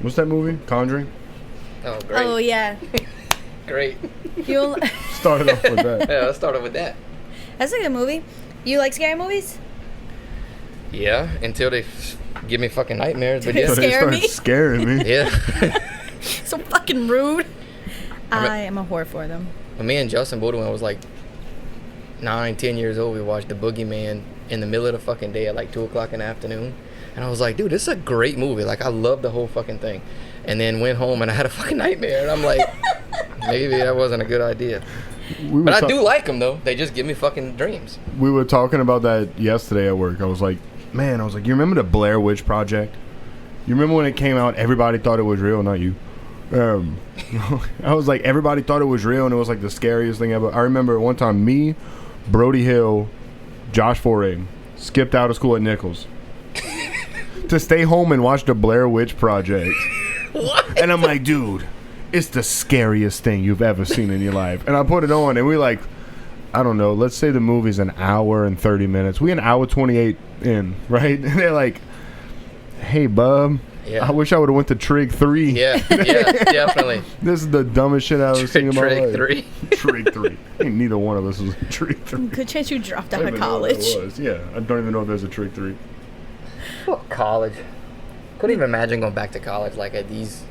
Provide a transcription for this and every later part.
What's that movie? Conjuring? Oh, great. Oh, yeah. Great. You Started off with that. Yeah, let's start with that. That's a good movie. You like scary movies? Yeah, until they give me fucking nightmares. But They yeah. So they scare started me? scaring me. Yeah. So fucking rude. I am a whore for them. When me and Justin Baldwin was like 9, 10 years old, we watched The Boogeyman in the middle of the fucking day at like 2 o'clock in the afternoon. And I was like, dude, this is a great movie. Like, I love the whole fucking thing. And then went home and I had a fucking nightmare. And I'm like, maybe that wasn't a good idea. But I do like them, though. They just give me fucking dreams. We were talking about that yesterday at work. I was like, you remember the Blair Witch Project? You remember when it came out, everybody thought it was real, not you. I was like, everybody thought it was real, and it was like the scariest thing ever. I remember one time me, Brody Hill, Josh Foray skipped out of school at Nichols to stay home and watch the Blair Witch Project. What? And I'm like, dude, it's the scariest thing you've ever seen in your life. And I put it on, and we like, I don't know, let's say the movie's an hour and 30 minutes. We an hour 28 in, right? And they're like, hey, bub, Yeah. I wish I would have went to Trig 3. Yeah, definitely. This is the dumbest shit I was seen in my life. Trig 3. Trig 3. Ain't neither one of us was in Trig 3. Good chance you dropped I out don't of even know what that college. was. Yeah, I don't even know if there's a Trig 3. Fuck college. Couldn't even imagine going back to college like at these,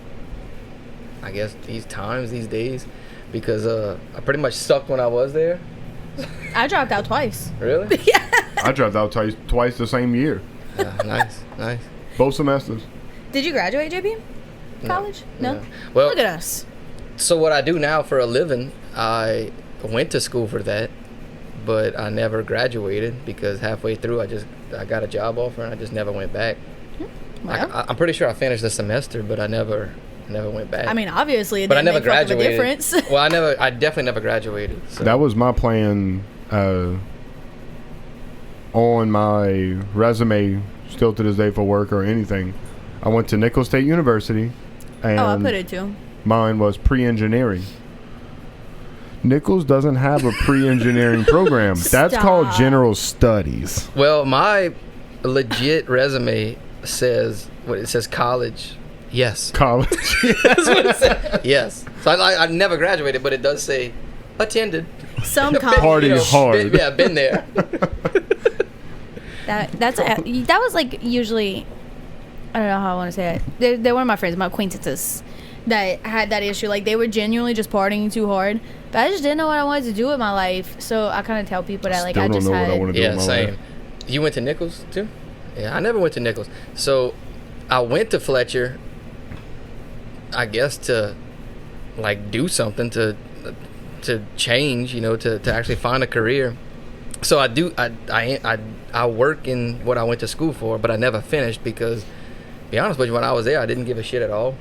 I guess, these times, these days. Because I pretty much sucked when I was there. I dropped out twice. Really? Yeah. I dropped out twice the same year. Nice. Both semesters. Did you graduate, JP? College? No? Well, Look at us. so what I do now for a living, I went to school for that, but I never graduated because halfway through I got a job offer and I just never went back. Well. I'm pretty sure I finished the semester, but I never went back. I mean, obviously, it but I didn't never make much of a graduated. difference. Well, I definitely never graduated. So. That was my plan on my resume still to this day for work or anything. I went to Nicholls State University, and I put it too. mine was pre-engineering. Nichols doesn't have a pre-engineering program. That's called general studies. Well, my legit resume says it says college. Yes. College. That's what it said. Yes. So I never graduated, but it does say attended. Some college. Party hard. Been there. That was like usually, I don't know how I want to say it. They were my friends, my acquaintances that had that issue. Like, they were genuinely just partying too hard. But I just didn't know what I wanted to do with my life. So I kind of tell people that, like, Still I don't just know had... what I want to do with my same. life. You went to Nichols too? Yeah, I never went to Nichols. So I went to Fletcher, I guess, to like do something to change, to actually find a career. So I work in what I went to school for, but I never finished because, to be honest with you, when I was there, I didn't give a shit at all.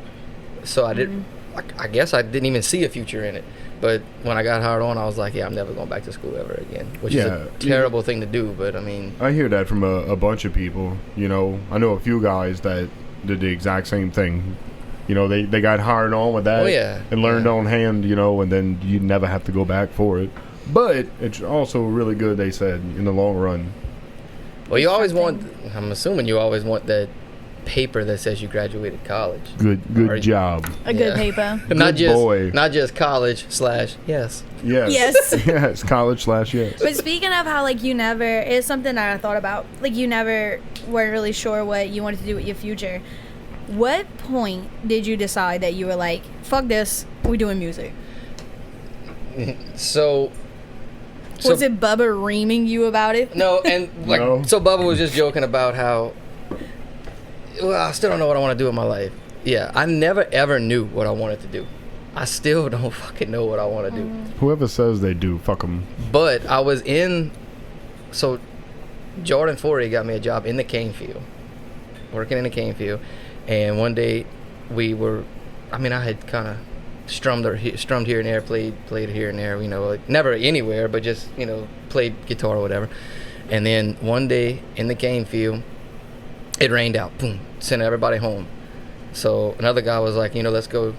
So I guess I didn't even see a future in it. But when I got hired on, I was like, yeah, I'm never going back to school ever again, which is a terrible thing to do. But I mean, I hear that from a bunch of people. I know a few guys that did the exact same thing. They got hired on with that and learned on hand, and then you never have to go back for it. But it's also really good, they said, in the long run. Well, I'm assuming you always want that paper that says you graduated college. Good job. A good paper. Not just college / yes. Yes. Yes. Yes, college / yes. But speaking of how, like, you never... It's something that I thought about. Like, you never were really sure what you wanted to do with your future. What point did you decide that you were like, fuck this, we're doing music? So was it Bubba reaming you about it? No, and so Bubba was just joking about how, well, I still don't know what I want to do in my life. Yeah, I never ever knew what I wanted to do. I still don't fucking know what I want to do. Whoever says they do, fuck them. But I was so Jordan Forey got me a job in the cane field, working in the cane field. And one day I had kind of strummed here and there, played here and there, like never anywhere, but just, played guitar or whatever. And then one day in the cane field, it rained out, boom, sent everybody home. So another guy was like, let's go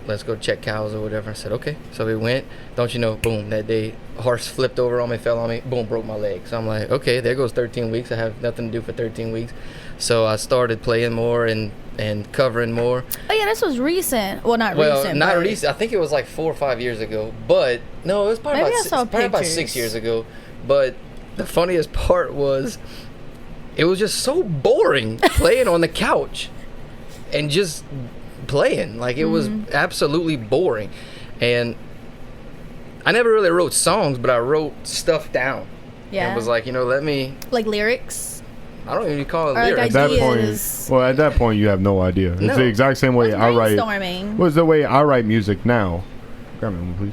let's go check cows or whatever. I said, okay. So we went. Don't you know, boom, that day, a horse flipped over on me, fell on me, boom, broke my leg. So I'm like, okay, there goes 13 weeks. I have nothing to do for 13 weeks. So I started playing more and covering more. Oh, yeah, this was recent. Well, not recent. Not but recent. I think it was like 4 or 5 years ago. But, no, it was probably, about 6 years ago. But the funniest part was, it was just so boring playing on the couch and just playing. Like, it was absolutely boring. And I never really wrote songs, but I wrote stuff down. Yeah. And it was like, let me... Like lyrics? I don't even call it or lyrics. Like at that point, you have no idea. It's the exact same way I write. What's the way I write music now? Grab me one, please.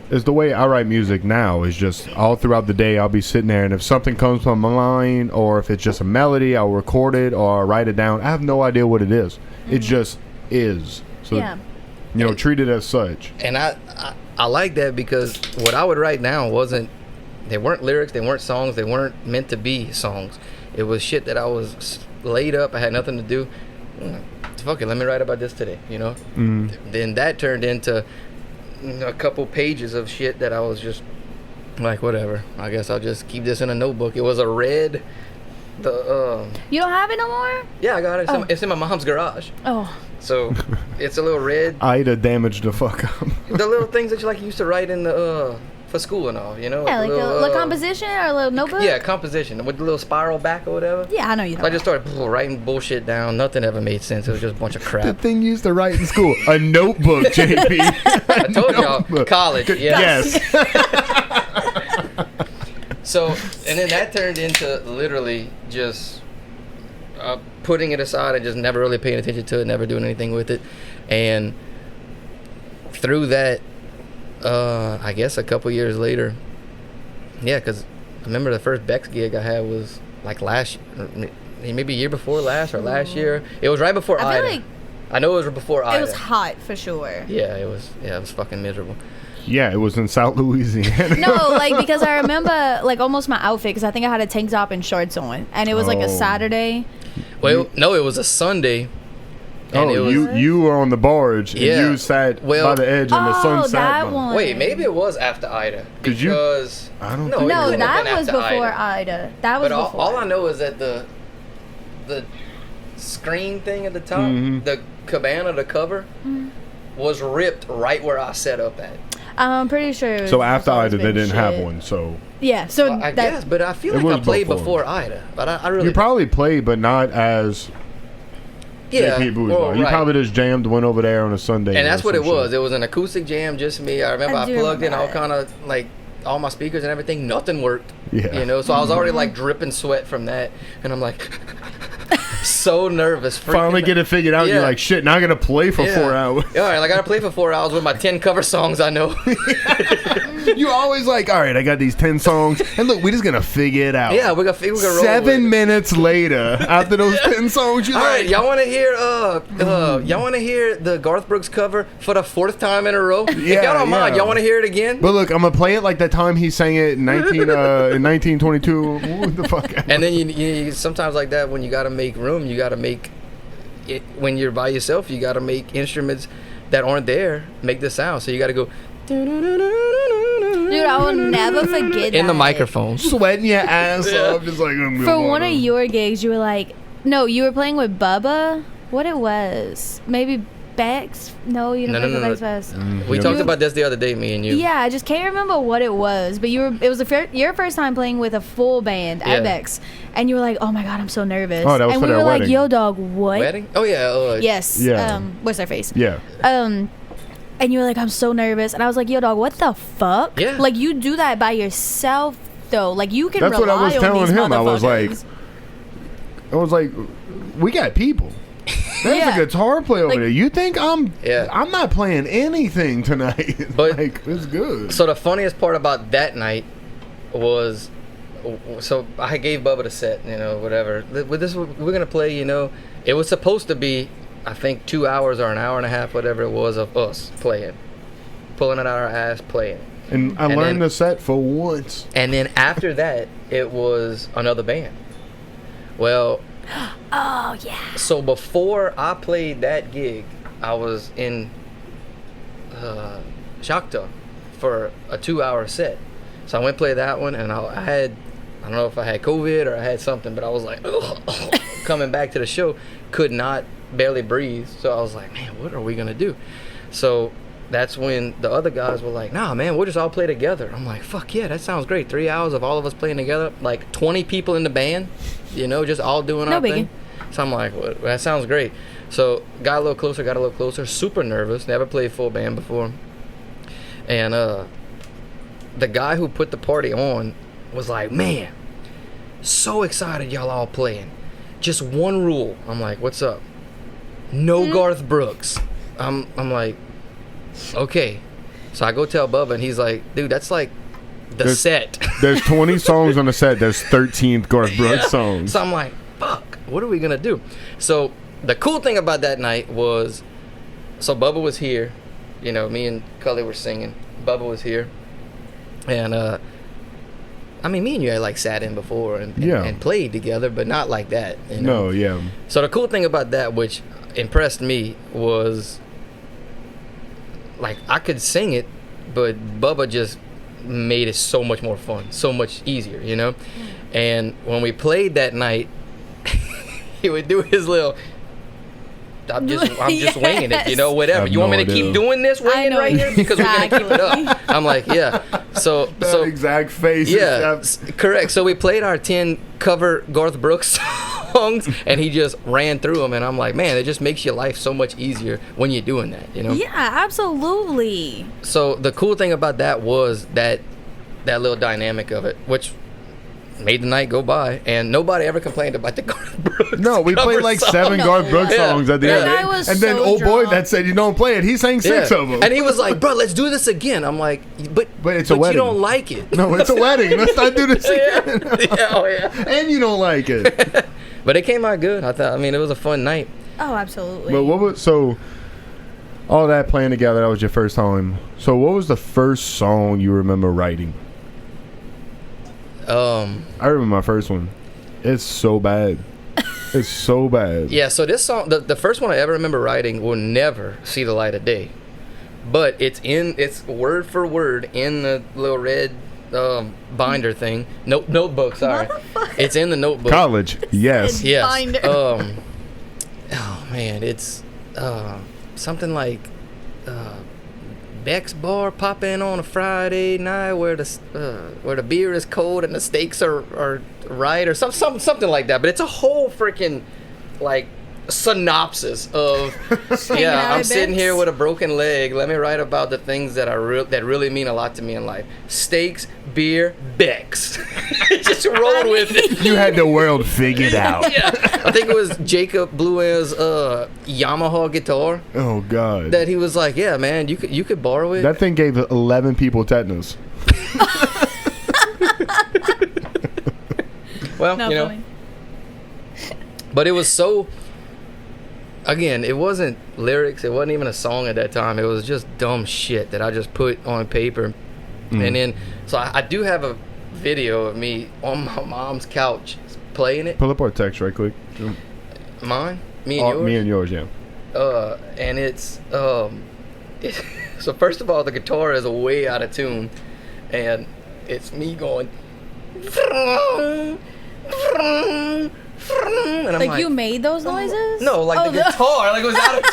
It's the way I write music now. Is just all throughout the day, I'll be sitting there, and if something comes from my mind, or if it's just a melody, I'll record it or I'll write it down. I have no idea what it is. It just is. So, treat it as such. And I like that, because what I would write down they weren't lyrics, they weren't songs, they weren't meant to be songs. It was shit that I was laid up, I had nothing to do. Fuck it, let me write about this today, Then that turned into a couple pages of shit that I was just like, whatever, I guess I'll just keep this in a notebook. It was a red... You don't have it no more? Yeah, I got it. It's in my mom's garage. Oh. So it's a little red. Ida damaged the fuck up. The little things that you used to write in the for school and all, Yeah, like a composition or a little notebook? Yeah, composition with the little spiral back or whatever. Yeah, I know you. I just started writing bullshit down. Nothing ever made sense. It was just a bunch of crap. The thing you used to write in school, a notebook, JP. I told y'all, college. Yes. So, and then that turned into literally just putting it aside and just never really paying attention to it, never doing anything with it. And through that, I guess a couple years later, because I remember the first Bex gig I had was like last year, maybe a year before last or last year. It was right before Ida. I know it was before Ida. It was hot for sure. Yeah, it was fucking miserable. Yeah, it was in South Louisiana. No, because I remember almost my outfit, because I think I had a tank top and shorts on, and it was a Saturday. Well, no, it was a Sunday. And you were on the barge and you sat by the edge and the sun sat. Wait, maybe it was after Ida, because I don't. No, that was before Ida. That was before. All I know is that the screen thing at the top, the cabana, the cover, was ripped right where I set up at. I'm pretty sure. So after Ida, they didn't have one. So yeah. So I guess, but I feel like I played before Ida. But I really. You probably played, but not as. JP Bourgeois. You probably just jammed, went over there on a Sunday. And that's what it was. It was an acoustic jam, just me. I remember I plugged in all kind of all my speakers and everything. Nothing worked. Yeah. So I was already dripping sweat from that, and I'm like. So nervous. Finally get it figured out. You're like, shit, now I gotta play for 4 hours. All right, I gotta play for 4 hours with my 10 cover songs I know. You always all right, I got these 10 songs, and look, we're just gonna figure it out. Yeah, we're gonna roll 7 minutes later, after those 10 songs, you're right, y'all wanna hear the Garth Brooks cover for the 4th time in a row? If y'all don't mind, y'all wanna hear it again? But look, I'm gonna play it like that time he sang it in 1922. What the fuck? And then you sometimes like that, when you gotta make room, you gotta make it when you're by yourself. You gotta make instruments that aren't there make the sound. So you gotta go. Dude, I will never forget in the microphone, sweating your ass off, just like. For one of your gigs, you were like, no, you were playing with Bubba. What it was? Maybe Bex? No, you didn't play with Bex Fest. We talked about this the other day, me and you. Yeah, I just can't remember what it was, but it was your first time playing with a full band at Bex, and you were like, oh my god, I'm so nervous. Oh, that was and for we were their like, wedding. yo, dog, what? Wedding? Oh yeah. Yes. Yeah. What's their face? Yeah. And you were like, I'm so nervous, and I was like, yo, dog, what the fuck? Yeah. You do that by yourself though. You can. That's rely what I was on telling these him. I was like, we got people. There's a guitar player over there. You think I'm not playing anything tonight. But it's good. So the funniest part about that night was, so I gave Bubba the set, whatever. With this, we're gonna play. It was supposed to be, I think, 2 hours or an hour and a half, whatever it was, of us playing, pulling it out our ass, playing. And I learned the set for once. And then after that, it was another band. Well. Oh yeah. So before I played that gig, I was in Shakhtar for a 2-hour set. So I went play that one, and I don't know if I had COVID or I had something, but I was like, ugh. Coming back to the show, could not barely breathe. So I was like, man, what are we gonna do? So that's when the other guys were like, nah, man, we'll just all play together. I'm like, fuck yeah, that sounds great. 3 hours of all of us playing together, like 20 people in the band, just all doing our thing. So I'm like, well, that sounds great. So got a little closer, super nervous, never played full band before. And the guy who put the party on was like, man, so excited y'all all playing. Just one rule. I'm like, what's up? No Garth Brooks. I'm like, okay. So I go tell Bubba, and he's like, dude, that's like the set. There's 20 songs on the set. There's 13 Garth Brooks songs. So I'm like, fuck, what are we gonna do? So the cool thing about that night was, so Bubba was here. Me and Cully were singing. Bubba was here. And me and you had like sat in before and played together, but not like that. No, yeah. So the cool thing about that, which impressed me, was like I could sing it, but Bubba just made it so much more fun, so much easier, And when we played that night, he would do his little, I'm just winging it, whatever. You want me to keep doing this winging right here? Because we're going to keep it up. I'm like, yeah. So exact face. Yeah, correct. So we played our 10 cover Garth Brooks songs, and he just ran through them. And I'm like, man, it just makes your life so much easier when you're doing that, Yeah, absolutely. So the cool thing about that was that little dynamic of it, which made the night go by, and nobody ever complained about the Garth Brooks. No, we played like 7 Garth Brooks songs at the end. And then old boy that said you don't play it, he sang 6 of them. And he was like, bro, let's do this again. I'm like, but it's a wedding. You don't like it. No, it's a wedding. Let's not do this again. And you don't like it. But it came out good. It was a fun night. Oh, absolutely. But so all that playing together, that was your first time. So what was the first song you remember writing? I remember my first one. It's so bad. It's so bad. Yeah, so this song, the first one I ever remember writing, will never see the light of day. But it's word for word in the little red binder thing. Notebook, sorry. It's in the notebook. College, yes. Yes. Binder. Oh man, it's something like Beck's bar pop in on a Friday night where the beer is cold and the steaks are right, or something like that. But it's a whole freaking like synopsis of I'm sitting here with a broken leg. Let me write about the things that that really mean a lot to me in life. Steaks, beer, Beck's. Just rolled with it. You had the world figured out. Yeah, I think it was Jacob Blue's Yamaha guitar. Oh God. That he was like, yeah, man, you could borrow it. That thing gave 11 people tetanus. Well, funny. But it was so. Again, it wasn't lyrics. It wasn't even a song at that time. It was just dumb shit that I just put on paper. And then, so I do have a video of me on my mom's couch playing it. Pull up our text right quick. Mine? Me and yours? Me and yours, yeah. And it's, so first of all, the guitar is way out of tune. And it's me going, and I'm like you made those noises? No, like the guitar, like it was out of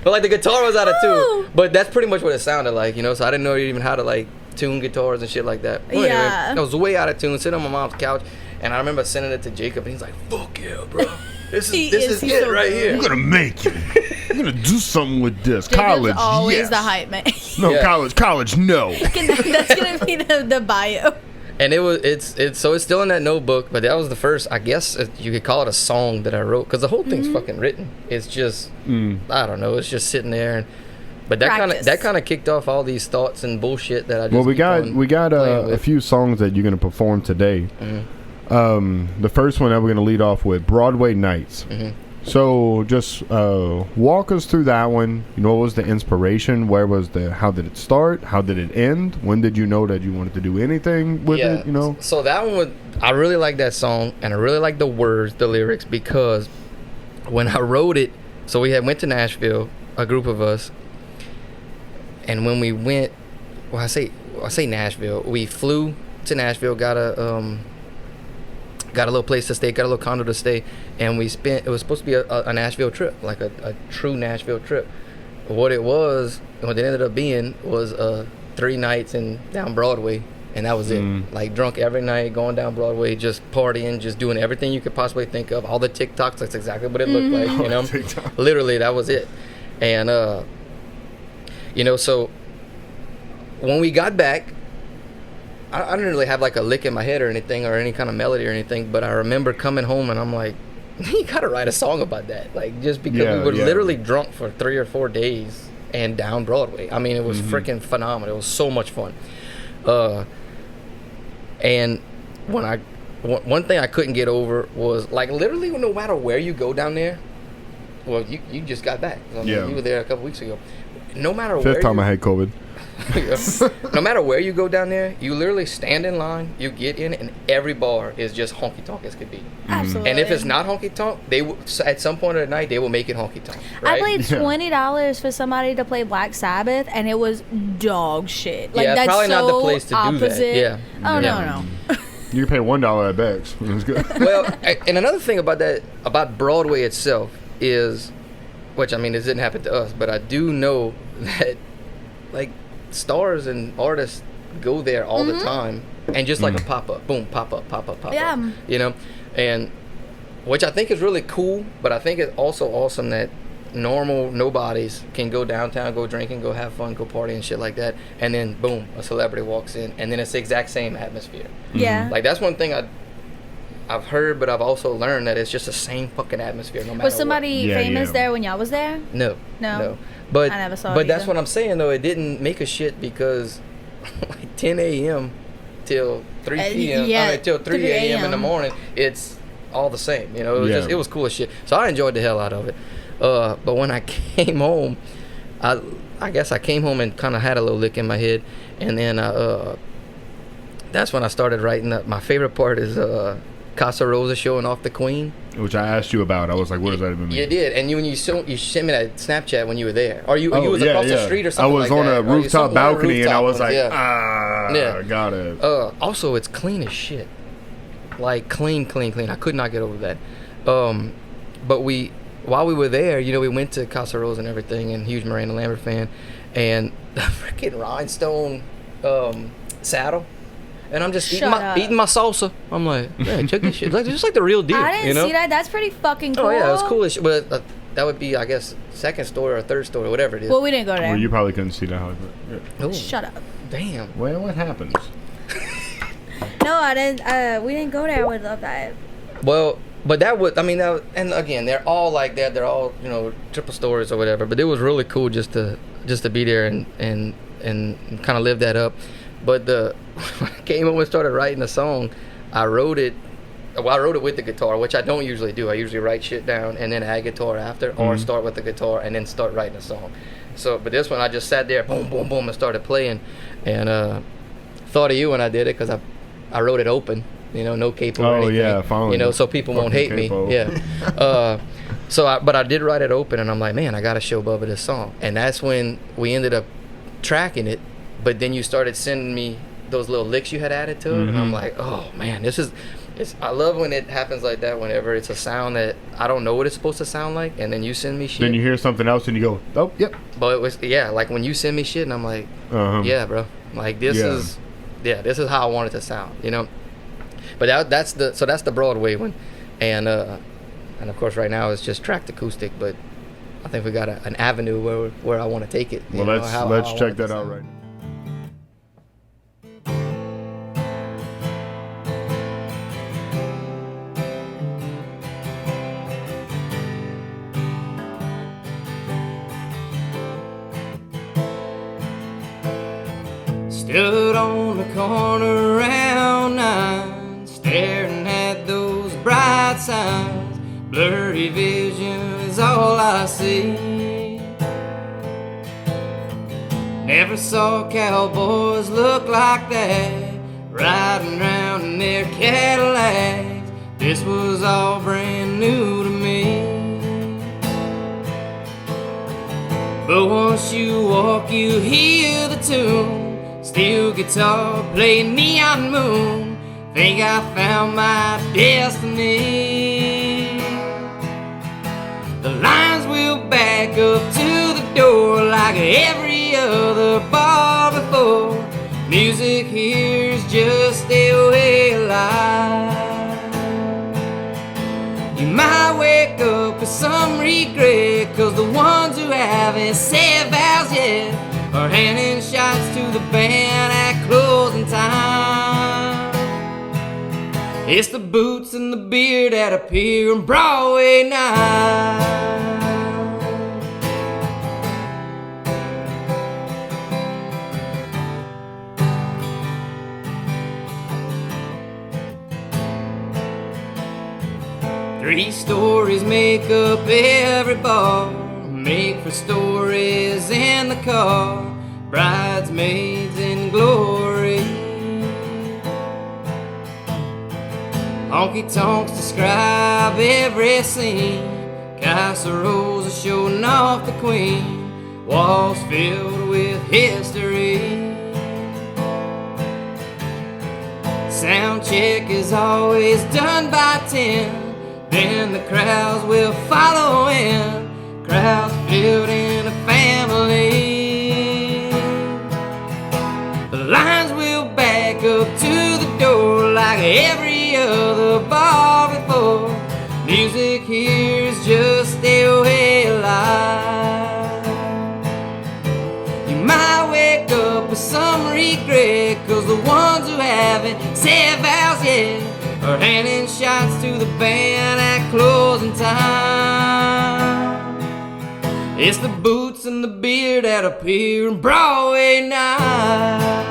but like the guitar was out of tune. But that's pretty much what it sounded like, So I didn't know even how to like tune guitars and shit like that. Well, anyway, I was way out of tune, sitting on my mom's couch, and I remember sending it to Jacob, and he's like, "Fuck yeah, bro! This is it so right here. I'm gonna make it. I'm gonna do something with this. Jacob's college, always yes. The hype man. No, yeah. College, no. That's gonna be the bio. And it's still in that notebook, but that was the first, I guess you could call it a song that I wrote, because the whole thing's fucking written. It's just I don't know, it's just sitting there. But that kind of kicked off all these thoughts and bullshit that I just we got a few songs that you're gonna perform today. The first one that we're gonna lead off with, Broadway Nights. So just walk us through that one. What was the inspiration? How did it start? How did it end? When did you know that you wanted to do anything with it? So that one I really like that song, and I really like the words, the lyrics, because when I wrote it, So we went to Nashville, a group of us, and when we went, well, I say Nashville. We flew to Nashville, got a little place to stay, got a little condo to stay, and it was supposed to be a Nashville trip, like a true Nashville trip. What it ended up being was 3 nights down Broadway, and that was it. Like drunk every night, going down Broadway, just partying, just doing everything you could possibly think of. All the TikToks, that's exactly what it looked like, you know. Literally, that was it. And so when we got back, I didn't really have like a lick in my head or anything, or any kind of melody or anything, but I remember coming home and I'm like, you gotta write a song about that, like, just because we were literally drunk for 3 or 4 days and down Broadway. I mean, it was freaking phenomenal. It was so much fun. And one thing I couldn't get over was, like, literally no matter where you go down there, well, you just got back. I mean, you were there a couple weeks ago. No matter where. Fifth time I had COVID. No matter where you go down there, you literally stand in line, you get in, and every bar is just honky tonk as could be. Absolutely. And if it's not honky tonk, at some point of the night they will make it honky tonk. Right? I paid $20 for somebody to play Black Sabbath, and it was dog shit. Like, that's probably so not the place to opposite. do that. Yeah. Oh no. You can pay $1 at Beck's. It was good. Well, and another thing about Broadway itself is, which, I mean, this didn't happen to us, but I do know that, like, stars and artists go there all the time, and just like a pop-up, boom, pop-up, Yeah. you know, and which I think is really cool, but I think it's also awesome that normal nobodies can go downtown, go drinking, go have fun, go party and shit like that, and then boom, a celebrity walks in, and then it's the exact same atmosphere. Yeah. Like, that's one thing I've heard, but I've also learned that it's just the same fucking atmosphere no matter Was somebody what. famous there when y'all was there? No. But I never saw it But that's either. what I'm saying, though. It didn't make a shit because like 10 a.m. till 3 p.m. Till 3 a.m. in the morning, it's all the same. You know, it was cool as shit. So I enjoyed the hell out of it. But when I came home, I guess I came home and kind of had a little lick in my head, and then that's when I started writing up. My favorite part is Casa Rosa showing off the Queen. Which I asked you about. I was like, what does that even mean? You did, and you sent me that Snapchat when you were there, or you was across the street or something. I was like on that. a rooftop balcony, and I was like, yeah. Got it. Also, it's clean as shit, like clean. I could not get over that. But while we were there, you know, we went to Casa Rosa and everything, and huge Miranda Lambert fan, and the freaking rhinestone saddle. And I'm just eating my salsa. I'm like, yeah, check this shit. Like, just like the real deal. I didn't see that. That's pretty fucking cool. Oh yeah, it was cool as shit. But that would be, I guess, second story or third story, whatever it is. Well, we didn't go there. Well, you probably couldn't see that. Oh, shut up. Damn. Well, what happens? No, I didn't. We didn't go there. I would love that. Well, but that would, I mean, and again, they're all like that. They're all, you know, triple stories or whatever. But it was really cool just to be there and kind of live that up. But when I came home and started writing the song, I wrote it with the guitar, which I don't usually do. I usually write shit down and then add guitar after, or start with the guitar and then start writing a song. So, but this one I just sat there, boom, boom, boom, and started playing, and thought of you when I did it because I wrote it open, you know, no capo or anything. Yeah, finally. You know, so people won't hate capo. me. Yeah. But I did write it open, and I'm like, man, I gotta show Bubba this song, and that's when we ended up tracking it. But then you started sending me those little licks you had added to it, and I'm like, oh man, I love when it happens like that. Whenever it's a sound that I don't know what it's supposed to sound like, and then you send me shit. Then you hear something else and you go, oh, yep. But it was like when you send me shit, and I'm like, yeah, bro, like this is how I want it to sound, you know. But that's the Broadway one, and of course right now it's just tracked acoustic, but I think we got an avenue where I want to take it. Well, let's check that out right now. Stood on the corner around 9, staring at those bright signs. Blurry vision is all I see. Never saw cowboys look like that, riding around in their Cadillacs. This was all brand new to me. But once you walk, you hear the tune. Steel guitar playing Neon Moon. Think I found my destiny. The lines will back up to the door like every other bar before. Music here's just a way of life. You might wake up with some regret, cause the ones who haven't said vows yet are handing shots to the band at closing time. It's the boots and the beer that appear on Broadway night. 3 stories make up every bar, make for stories in the car, bridesmaids in glory. Honky tonks describe every scene, casseroles are showing off the queen, walls filled with history. Sound check is always done by 10. Then the crowds will follow in, crowds filled in a family. The lines will back up to the door like every other bar before. Music here's just a way of life. You might wake up with some regret, cause the ones who haven't said vows yet are handing shots to the band at closing time. It's the boots and the beer that appear on Broadway night.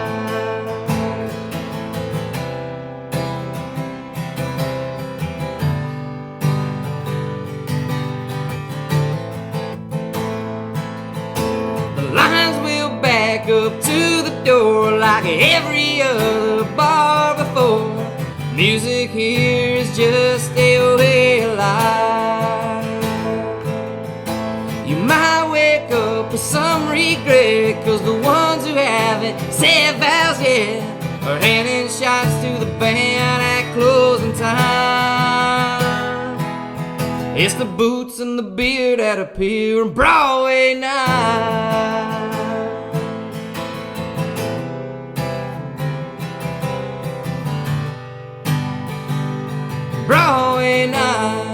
The lines will back up to the door like every other bar before. Music here is just a way of life. You might wake up with some regret, cause the ones who haven't said vows yet are handing shots to the band at closing time. It's the boots and the beer that appear on Broadway night. Broadway night.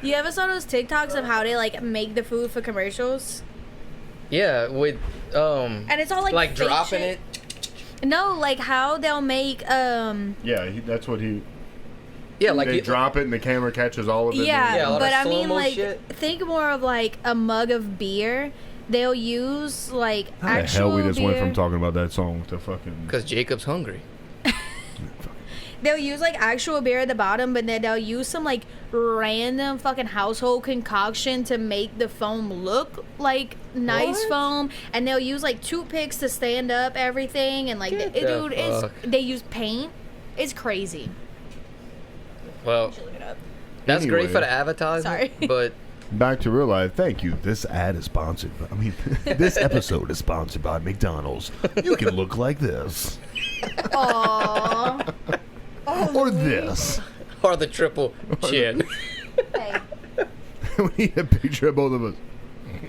You ever saw those TikToks of how they like make the food for commercials? Yeah, with And it's all like fake dropping shit. it. No, like how they'll make Yeah, that's what he. Yeah, like they drop it and the camera catches all of it. Yeah, Yeah, a lot but of I mean slow-mo like shit. think more of like a mug of beer. They'll use like How the actual hell we just beer. went from talking about that song to fucking. Because Jacob's hungry. They'll use like actual beer at the bottom, but then they'll use some like random fucking household concoction to make the foam look like nice What? foam, and they'll use like toothpicks to stand up everything, and like Get dude, the it's fuck. they use paint. It's crazy. Well, You should look it up. that's great Anyway. for the advertisement. Sorry. But Back to real life. Thank you. This ad is sponsored. This episode is sponsored by McDonald's. You can look like this Aww. or this. or the triple chin. Hey. We need a picture of both of us.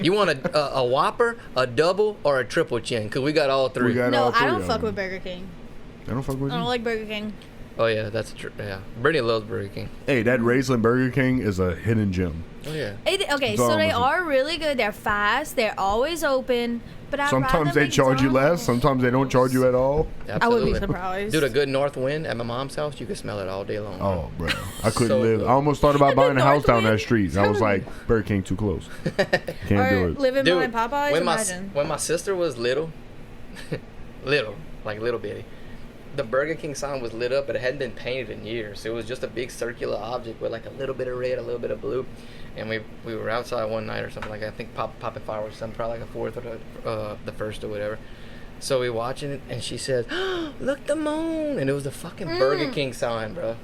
You want a Whopper, a double, or a triple chin? Because we got all three. We got No, all three I don't of fuck them. with Burger King. I don't fuck with I don't you. like Burger King. Oh, yeah, that's true. Yeah. Brittany loves Burger King. Hey, that Raisin Burger King is a hidden gem. Oh, yeah. Okay, It's all so they I'm are really good. They're fast. They're always open. But I'd Sometimes rather they charge you less. McDonald's. Sometimes they don't charge you at all. Absolutely. surprised. Dude, a good north wind at my mom's house, you can smell it all day long. Oh, bro. I couldn't So live. good. I almost thought about buying a house down that Northwind? street. I was like, Burger King too close. Can't Or do it. living Dude, behind Popeyes. when Imagine. my sister was little, like little bitty, the Burger King sign was lit up, but it hadn't been painted in years. It was just a big circular object with like a little bit of red, a little bit of blue. And we were outside one night or something like that. I think popping fireworks, something probably like a 4th or the 1st or whatever. So we watching it, and she said, oh, "Look, the moon!" And it was the fucking Burger King sign, bro.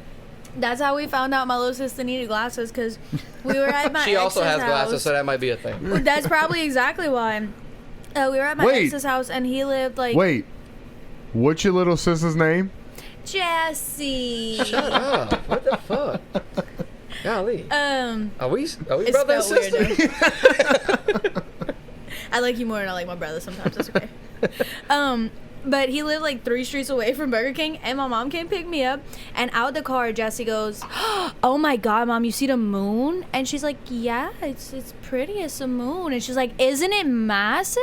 That's how we found out my little sister needed glasses, because we were at my She also ex's has house. glasses, so that might be a thing. That's probably exactly why. We were at my ex's house, and he lived like... Wait. What's your little sister's name? Jessie. Shut up! What the fuck? Golly. Are we It's brother and spelled sister? weird. I like you more than I like my brother sometimes. That's okay. But he lived like 3 streets away from Burger King, and my mom came pick me up, and out the car Jessie goes, "Oh my god, Mom, you see the moon?" And she's like, "Yeah, it's pretty, it's a moon." And she's like, "Isn't it massive?"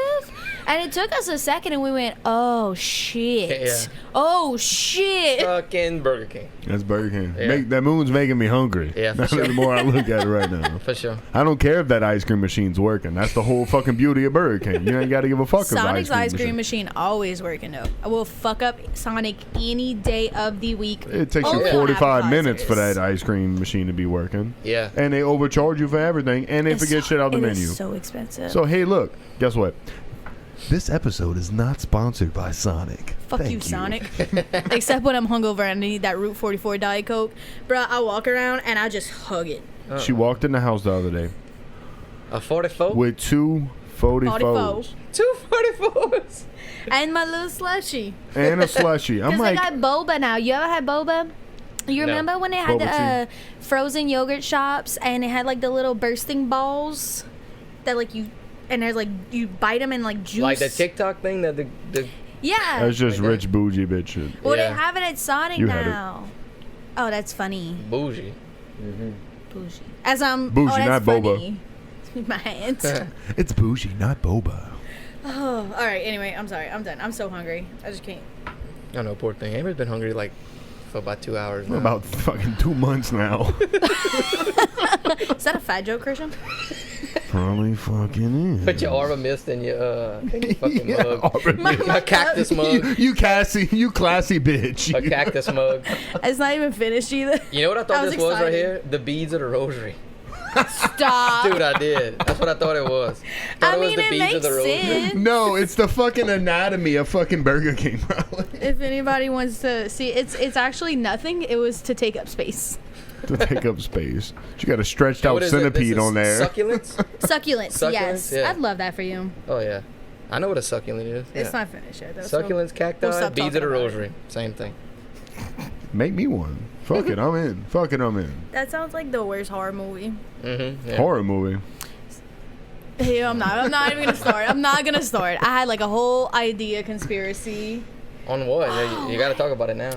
And it took us a second, and we went, "Oh shit. Yeah. Oh shit." Fucking Burger King. That's Burger King. Yeah. That moon's making me hungry. Yeah, for The sure. more I look at it right now. For sure. I don't care if that ice cream machine's working. That's the whole fucking beauty of Burger King. You ain't got to give a fuck if the Sonic's ice cream machine. always working though. I will fuck up Sonic any day of the week. It takes you Only on 45 minutes for appetizers. that ice cream machine to be working. Yeah. And they overcharge you for everything, and they forget shit out the It menu. is so expensive. So, hey, look, guess what? This episode is not sponsored by Sonic. Fuck Thank you, Sonic. Except when I'm hungover and I need that Route 44 Diet Coke. Bruh, I walk around and I just hug it. She walked in the house the other day A 44? with 2 44s 2 44s. And my little slushie. and a slushie. I'm Because like, they got boba now. You ever had boba? You No. remember when they had Boba the frozen yogurt shops and it had like the little bursting balls that like you, and there's like, you bite them and like juice. Like the TikTok thing that the Yeah. that's just Like that. rich bougie bitch shit. Well, Yeah. they have it at Sonic You had it. now. Oh, that's funny. bougie. Bougie. As I'm Bougie, oh, that's not boba. funny. My hands. It's bougie, not boba. Oh, all right. Anyway, I'm sorry. I'm done. I'm so hungry. I just can't. I know, poor thing. Amber's been hungry like for about 2 hours now. About fucking 2 months now. Is that a fat joke, Christian? Probably fucking is. Put your Arbor Mist in your fucking mug. Arbor Mist. A cactus mug. You classy bitch. A cactus mug. It's not even finished either. You know what I thought I was this was right excited. here? The beads of the rosary. Stop. Dude, I did. That's what I thought it was. Thought I it was mean, the it beads makes of the rosary. sense. No, it's the fucking anatomy of fucking Burger King, probably. If anybody wants to see, it's actually nothing. It was to take up space. To take up space. You got a stretched out What is it? This centipede is on there. Succulents? Succulents, yes. yeah. I'd love that for you. Oh, yeah. I know what a succulent is. It's Yeah. not finished yet, though. so Succulents, cacti, we'll stop beads of the talking about it. rosary. Same thing. Make me one. Fuck it, I'm in. Fuck it, I'm in. That sounds like the worst horror movie. Mm-hmm. Yeah. Horror movie. Yeah, I'm not even gonna start. I'm not gonna start. I had like a whole idea conspiracy. On what? You got to talk about it now.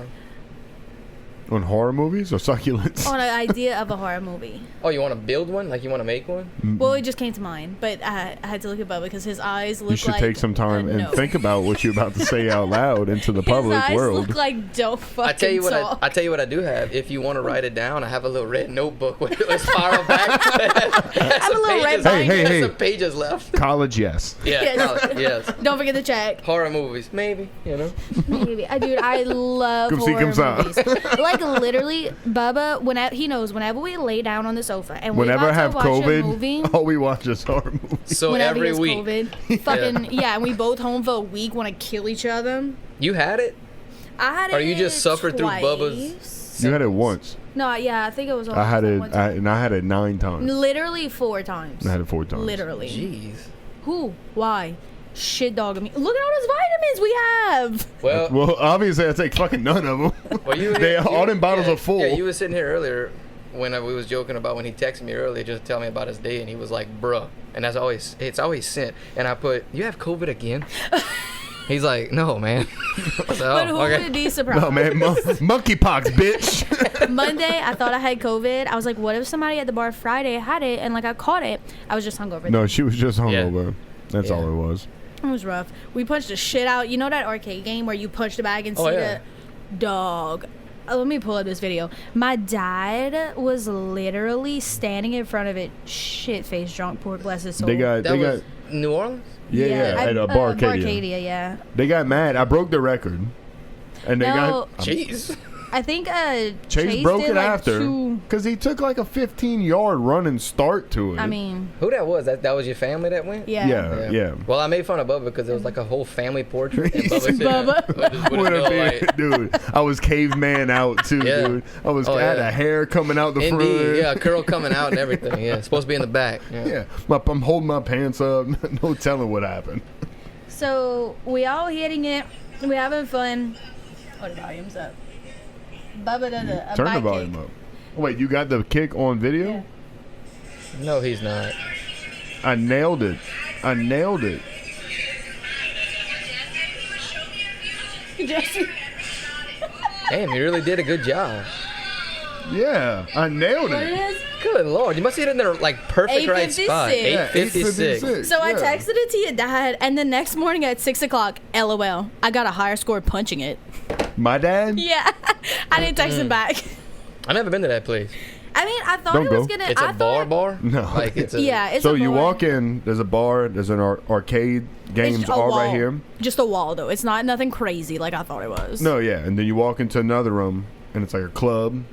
On horror movies or succulents? On an idea of a horror movie. Oh, you want to build one? Like you want to make one? Well, it just came to mind, but I had to look at Bubba because his eyes look You should like take some time a and no. think about what you're about to say out loud into the public his eyes world. look like don't fucking I tell you what. talk. I tell you what I do have. If you want to write it down, I have a little red notebook with a spiral back. I have a little red binder. Some pages left. College, yes. Yeah. Yes. Yes. Don't forget to check. Horror movies, maybe. You know. Maybe. Dude, I love Come see, horror come movies. Like literally, Bubba, whenever we lay down on the sofa and we Whenever I about have to watch a movie, COVID, all we watch is horror movies. So whenever every he has week, COVID, fucking yeah, and we both home for a week, want to kill each other. you had it. I had it. Or you just suffered through twice. Bubba's. You had it once. No, yeah, I think it was. I had it, one time. and I had it 9 times. Literally 4 times. I had it 4 times. Literally. Jeez. Who? Why? Shit dog of me. Look at all those vitamins we have. Well, Well, obviously I take fucking none of them. well, All them bottles yeah, are full. Yeah, you were sitting here earlier when we was joking about when he texted me earlier just to tell me about his day, and he was like, "Bruh," and it's always sent. And I put, "You have COVID again?" He's like, "No, man." I said, But "Oh, who okay." would be surprised? No, man, monkeypox, bitch. Monday, I thought I had COVID. I was like, what if somebody at the bar Friday had it and like I caught it? I was just hungover. No, she was just Yeah. hungover. That's Yeah. all it was. It was rough. We punched the shit out. You know that arcade game where you punch the bag and Oh, see yeah. the dog? Let me pull up this video. My dad was literally standing in front of it, shit-faced drunk. Poor bless his soul. They got New Orleans. yeah, at Bar Arcadia. Arcadia, yeah. They got mad. I broke the record. And they got Jeez. I think Chase broke did it like after because he took like a 15-yard running start to it. I mean, Who that was? That was your family that went? yeah. Well, I made fun of Bubba because it was like a whole family portrait. And Bubba said, Bubba. What a beard, dude! I was caveman out too, Yeah. dude. I had a hair coming out the Indeed, front. yeah, curl coming out and everything. Yeah, it's supposed to be in the back. Yeah, I'm holding my pants up. No telling what happened. so we all hitting it. We having fun. Oh, the volume's up. Bubba does a Turn the bike volume kick. up. Wait, you got the kick on video? Yeah. No, he's not. I nailed it. Jesse. Damn, you really did a good job. Yeah, I nailed What it it. is? Good Lord, you must have hit it in the like perfect right spot. 8:56. 8:56. So I yeah. texted it to your dad, and the next morning at 6 o'clock, LOL, I got a higher score punching it. My dad? Yeah, I didn't text him back. I've never been to that place. I mean, I thought Don't it was go. gonna. It's I a bar thought, bar? No. Like it's a Yeah, it's So a you bar. walk in, there's a bar, there's an arcade, games It's a all right wall. here. Just a wall, though. It's not nothing crazy like I thought it was. No, yeah, and then you walk into another room, and it's like a club,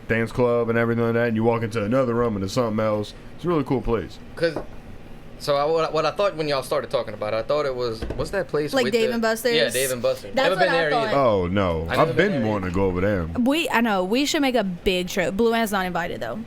dance club, and everything like that. And you walk into another room, and it's something else. It's a really cool place. what I thought when y'all started talking about it, I thought it was what's that place? Like with Dave the- and Buster's? Yeah, Dave and Buster's. That's Never what been I there thought. either. Oh no, I've never I've been been there wanting to go over there. I know we should make a big trip. Blue Ant's not invited though.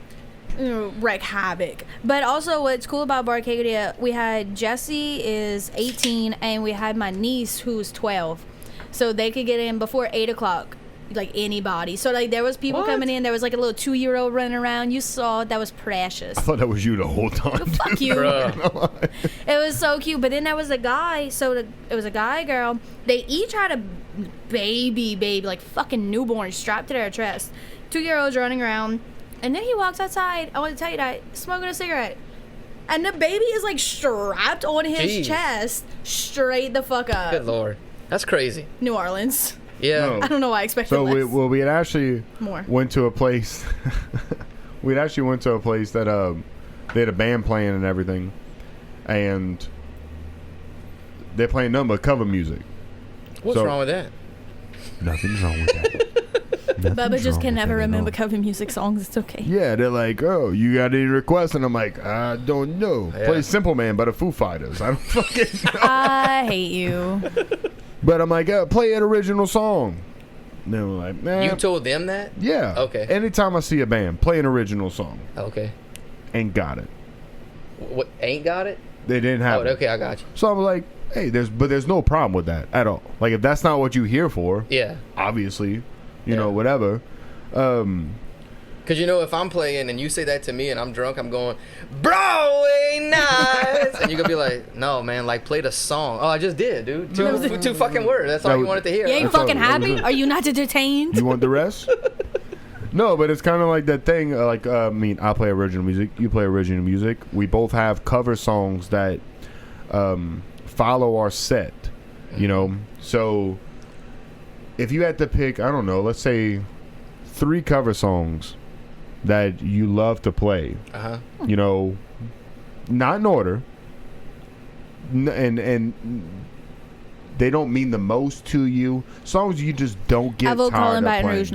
Wreck havoc. But also, what's cool about Barcadia, we had Jesse is 18, and we had my niece who's 12, so they could get in before 8 o'clock. Like anybody. So like there was people What? coming in. There was like a little 2-year-old running around. You saw that was precious. I thought that was you the whole time. Fuck dude. you. Bruh. It was so cute. But then there was a guy. So it was a guy, girl. They each had a baby, like fucking newborn strapped to their chest. 2-year-olds running around. And then he walks outside. I want to tell you that smoking a cigarette. And the baby is like strapped on his Jeez. chest, straight the fuck up. Good Lord, that's crazy. New Orleans. Yeah. No. I don't know why I expected So less. we had actually More. went to a place. We'd actually went to a place that they had a band playing and everything, and they're playing nothing but cover music. What's So- wrong with that? Nothing's wrong with that. Bubba just can never remember cover. cover music songs. It's okay. Yeah, they're like, oh, you got any requests? And I'm like, I don't know. Yeah. Play Simple Man by the Foo Fighters. I don't fucking know. I hate you. But I'm like, play an original song. And they were like, man. You told them that? Yeah. Okay. Anytime I see a band, play an original song. Okay. And got it. What ain't got it? They didn't have Oh, it. okay, I got you. So I'm like, hey, there's no problem with that at all. Like, if that's not what you're here for, Yeah. obviously, you Yeah. know, whatever. Because, you know, if I'm playing and you say that to me and I'm drunk, I'm going, bro, ain't nice. And you're going to be like, no, man, like, play the song. Oh, I just did, dude. Two fucking words. That's all That you was- wanted to hear. You ain't That's all- fucking that was happy? it. Are you not entertained? You want the rest? No, but it's kind of like that thing. I mean, I play original music. You play original music. We both have cover songs that follow our set. You know, so if you had to pick, I don't know, let's say 3 cover songs that you love to play. Uh-huh. You know, not in order, and they don't mean the most to you. Songs you just don't get I vote tired Colin of Baton playing. Rouge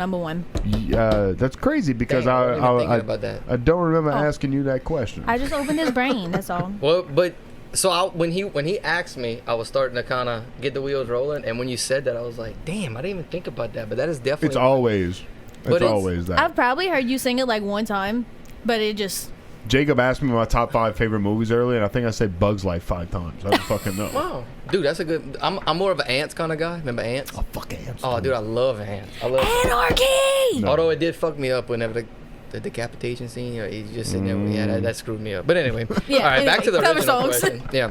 #1. That's crazy because Dang, I wasn't even thinking I about that. I don't remember Oh. asking you that question. I just opened his brain. That's all. Well, but so when he asked me, I was starting to kind of get the wheels rolling, and when you said that, I was like, "Damn, I didn't even think about that." But that is definitely It's always But it's- always that. I've probably heard you sing it like one time, but it just. Jacob asked me my top 5 favorite movies earlier, and I think I said Bugs Life 5 times. I don't fucking know. Wow, dude, that's a good. I'm more of an Ants kind of guy. Remember Ants? Oh, fuck ants. Oh, dude, I love Ants. I love. Anarchy! No. Although it did fuck me up whenever the decapitation scene, you know, he's just sitting there. Yeah, that screwed me up. But anyway, Yeah, all right, back to the anyway, cover original songs. question. Yeah,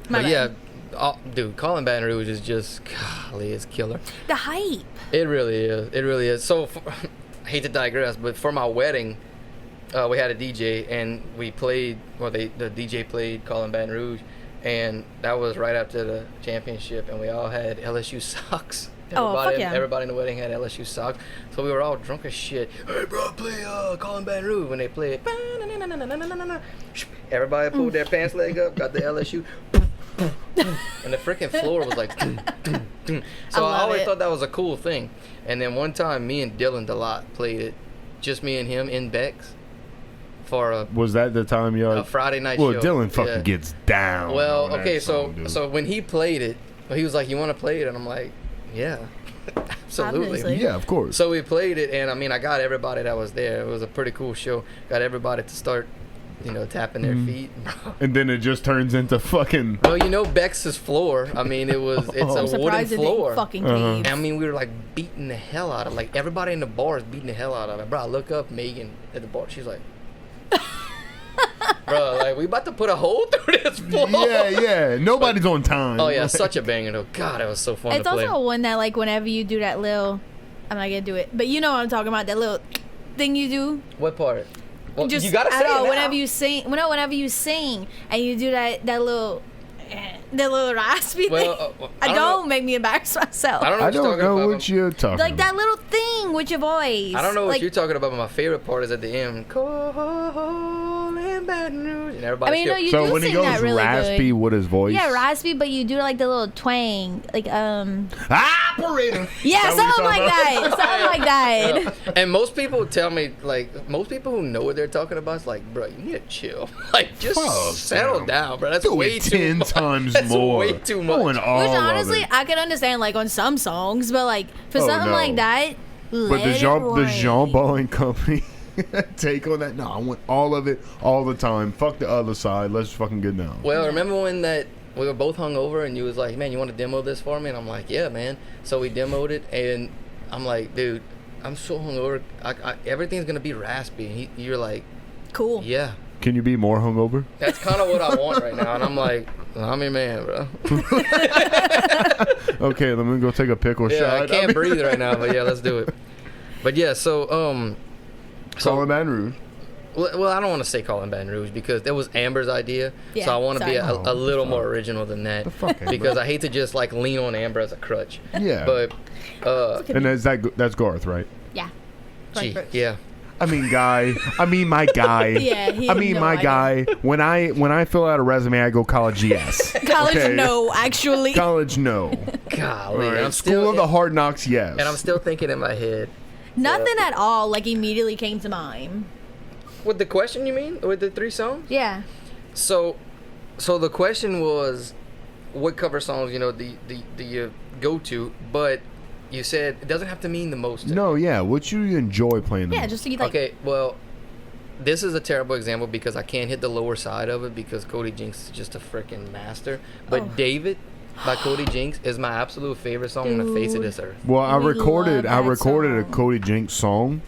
My but yeah, dude, Colin Baton Rouge is just, golly, it's killer. The hype. It really is. It really is. So, I hate to digress, but for my wedding, we had a DJ and we played. Well, the DJ played Colin Baton Rouge, and that was right after the championship, and we all had LSU socks. Oh, fuck yeah. Everybody in the wedding had LSU socks, so we were all drunk as shit. Hey, bro, play Colin Baton Rouge when they played. Everybody pulled their pants leg up, got the LSU. and the freaking floor was like. So I love always it. thought that was a cool thing. And then one time, me and Dylan DeLotte played it, just me and him in Beck's, for a Was that the time y'all? Friday night Well, show. Dylan fucking Yeah. gets down. Well, on that okay, song, dude. so when he played it, he was like, "You want to play it?" And I'm like, "Yeah, absolutely." Obviously. yeah, of course. So we played it, and I mean, I got everybody that was there. It was a pretty cool show. Got everybody to start, tapping their feet. And then it just turns into fucking. Well, Bex's floor. I mean, it's I'm a wooden surprised it floor. didn't fucking Uh-huh. cave. And I mean, we were like beating the hell out of like everybody in the bar is beating the hell out of it. Bro, I look up Megan at the bar. She's like, bro, like we about to put a hole through this floor. Yeah. Nobody's on time. Oh yeah, Like, such a banger though. God, it was so fun It's to play. also one that like whenever you do that little, I'm not gonna do it, but you know what I'm talking about, that little thing you do. What part? Well, Just you gotta say I don't know, it now. whenever you sing and you do that little raspy Well, thing. I don't know. Don't make me embarrass myself. I don't know I what you're don't talking know about. what you're talking Like about. that little thing with your voice. I don't know what like, you're talking about, but my favorite part is at the end. Cole and Baton Rouge. And everybody I mean, no, you So do when he sing goes that really raspy good. with his voice. Yeah, raspy, but you do like the little twang, like Operator. yeah, Is that what something you're like talking that, something like that. And most people tell me, like, most people who know what they're talking about, it's like, bro, you need to chill. Like, just Fuck, settle dude. down, bro. That's Do way it too 10 much. times That's more. way too much. Going all Which of honestly, it. I could understand like on some songs, but like for Oh, something no. like that, But the Jean Paul and Company take on that. No, I want all of it all the time. Fuck the other side. Let's fucking get down. Well, remember when we were both hungover and you was like, man, you want to demo this for me? And I'm like, yeah, man. So we demoed it, and I'm like, dude, I'm so hungover. Everything's going to be raspy. And you're like, Cool. yeah. Can you be more hungover? That's kind of what I want right now. And I'm like, I'm your man, bro. Okay, let me go take a pickle Yeah, shot. I can't breathe right now, but yeah, let's do it. But yeah, so Colin Baton Rouge. well, I don't want to say Colin Baton Rouge because that was Amber's idea. Yeah, so I want to be sorry. a little more original than that fuck, Amber? because I hate to just like lean on Amber as a crutch. Yeah. But And that's Garth, right? Yeah. gee, Garth Brooks. yeah. I mean, guy. I mean, my guy. Yeah, he I had mean, no my idea. guy. When I fill out a resume, I go college yes. College, Okay. no, actually. College no. Golly, All right. I'm School still of the Hard Knocks yes. and I'm still thinking in my head. Nothing at all like immediately came to mind. With the question, you mean? With the 3 songs? Yeah. So the question was, what cover songs do you go to? But you said it doesn't have to mean the most. No, yeah. What you enjoy playing? the Yeah, most? just to get like Okay, well, this is a terrible example because I can't hit the lower side of it because Cody Jinks is just a freaking master. But Oh. David by Cody Jinks is my absolute favorite song on the face of Dude. this earth. Well, I We recorded love that a song. Cody Jinks song,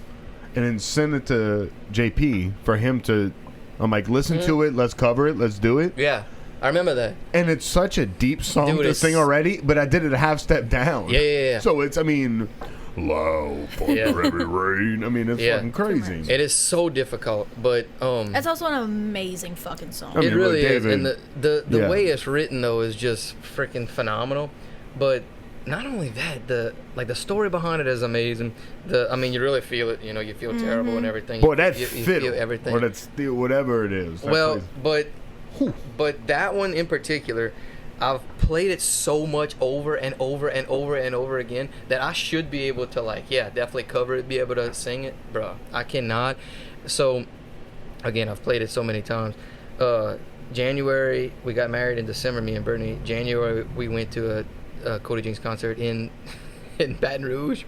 and then sent it to JP for him to. I'm like, listen to it. Let's cover it. Let's do it. Yeah, I remember that. And it's such a deep song Dude, to it's- sing already, but I did it a half step down. Yeah. So it's, I mean, low for Yeah. every rain. I mean, it's Yeah. fucking crazy. It is so difficult, but that's also an amazing fucking song. I mean, it really look, is. David- And the Yeah. way it's written though is just freaking phenomenal. But not only that, the story behind it is amazing. I mean, you really feel it. You feel terrible and everything. Boy, that you fiddle, feel everything. or that steel, whatever it is. that Well, plays- but that one in particular, I've played it so much over and over and over and over again that I should be able to definitely cover it, be able to sing it, bro. I cannot. So, again, I've played it so many times. January we got married in December, me and Bernie. January we went to a Cody Jinks concert in Baton Rouge,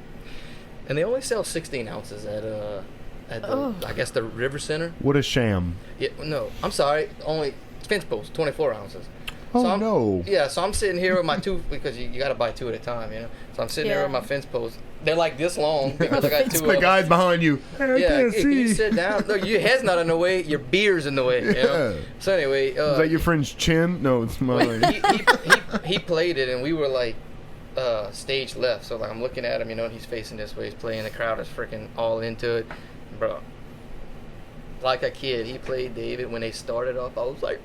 and they only sell 16 ounces at the I guess the River Center. what a sham. Yeah, no, I'm sorry. Only fence post, 24 ounces. Oh, I'm, no. Yeah, so I'm sitting here with my two because you got to buy 2 at a time, So I'm sitting there with Yeah. my fence posts. They're like this long because I got 2 of The them. guys behind you. I Yeah, can't can you see. sit down? No, your head's not in the way. Your beer's in the way. Yeah. So anyway, Is that your friend's chin? No, it's mine. he played it, and we were like stage left. So like I'm looking at him, and he's facing this way. He's playing. The crowd is freaking all into it, bro. Like a kid, he played David when they started off. I was like,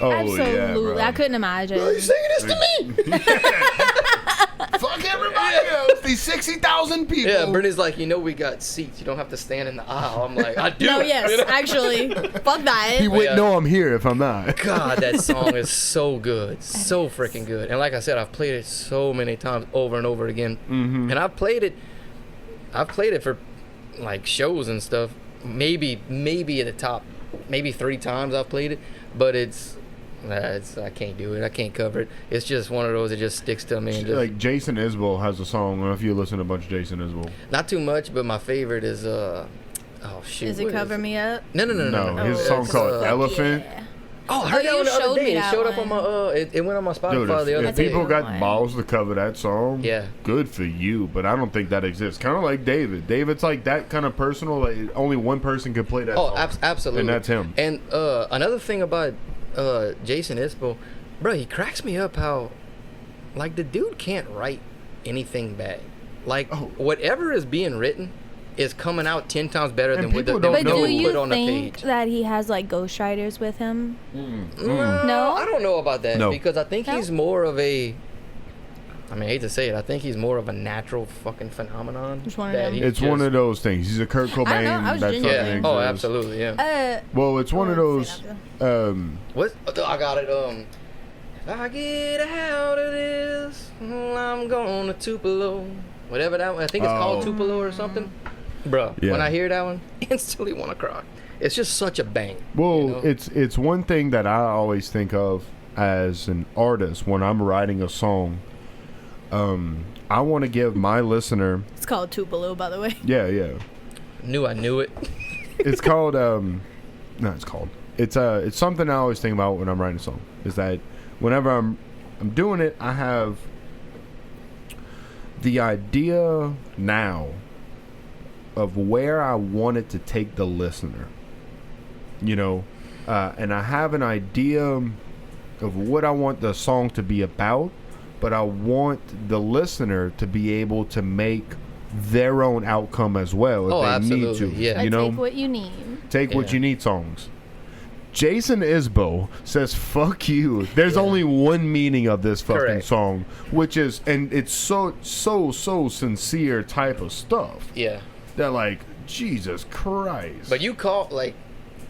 Oh, Absolutely. yeah, bro. I couldn't imagine. "Are you singing this to me?" Fuck everybody else. be 60,000 people. Yeah, Brittany's like, we got seats. You don't have to stand in the aisle. I'm like, I do. No, yes, actually, fuck that. He wouldn't know I'm here if I'm not. God, that song is so good. So freaking good. And like I said, I've played it so many times over and over again. Mm-hmm. And I've played it for like shows and stuff. Maybe at the top, maybe 3 times I've played it. But I can't do it. I can't cover it. It's just one of those that just sticks to me. And just, like Jason Isbell has a song. I don't know if you listen to a bunch of Jason Isbell. not too much, but my favorite is oh shoot. Is it what Cover is Me Up? No. His song It's, called Elephant. Yeah. Oh, I heard that you one the showed other me day. It that showed up one. on my it went on my Spotify Dude, the other if day. people got one. balls to cover that song, Yeah. good for you. But I don't think that exists. Kind of like David. David's like that kind of personal. Like only one person could play that Oh, song. absolutely. And that's him. And another thing about Jason Isbell, bro, he cracks me up how, like, the dude can't write anything bad. Like, whatever is being written is coming out 10 times better And than what people they don't But know. do you put on the think page. that he has like ghostwriters with him? No, I don't know about that. No. Because I think No? he's more of a, I mean, I hate to say it, I think he's more of a natural fucking phenomenon. Just one of that them. he It's just- one of those things. He's a Kurt Cobain. I know, I was that genuinely- fucking Yeah. Oh, exists. absolutely. Yeah. Well, it's one of those. What? I got it. If I get out of this, I'm gonna Tupelo. Whatever that one. I think it's called Tupelo or something. Bruh, Yeah. when I hear that one, instantly want to cry. It's just such a bang. Well, it's one thing that I always think of as an artist when I'm writing a song. I want to give my listener. It's called Tupelo, by the way. Yeah. I knew it. It's called. It's something I always think about when I'm writing a song. Is that whenever I'm doing it, I have the idea now of where I want it to take the listener. And I have an idea of what I want the song to be about, but I want the listener to be able to make their own outcome as well if they absolutely. need to. Yeah. Take what you need. Take what Yeah. you need songs. Jason Isbell says "fuck you." There's only one meaning of this fucking Correct. song, which is, and it's so sincere type of stuff Yeah. that, like, Jesus Christ. But you call, like,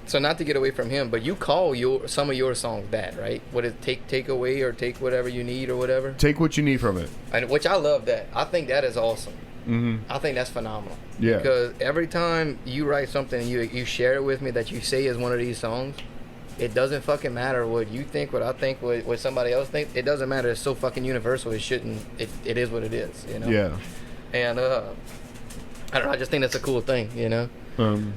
so not to get away from him, but you call some of your songs bad, right? What is take away or take whatever you need or whatever? Take what you need from it. And which I love that. I think that is awesome. Mm-hmm. I think that's phenomenal. Yeah. Because every time you write something and you share it with me that you say is one of these songs, it doesn't fucking matter what you think, what I think, what somebody else thinks. It doesn't matter. It's so fucking universal. It shouldn't. It is what it is. Yeah. And I don't know. I just think that's a cool thing. I'm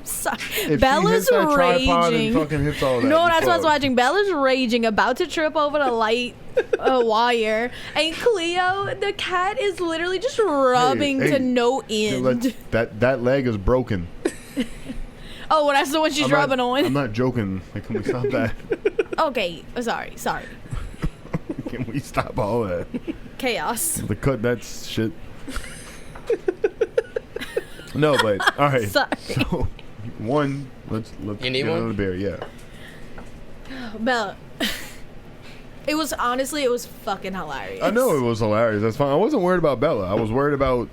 sorry. If Bella's she hits that tripod and raging. fucking hits all that. No, you that's what I was fucked. watching. Bella's raging, about to trip over the light wire, and Cleo, the cat, is literally just rubbing hey, to no Dude, end. that leg is broken. Oh, that's the one she's rubbing on. I'm not joking. Like, can we stop that? Okay, sorry. Can we stop all that? Chaos. The cut that shit. No, but all right. Sorry. So one, let's You need get one? another beer. Yeah. Bella. It was fucking hilarious. I know it was hilarious. That's fine. I wasn't worried about Bella. I was worried about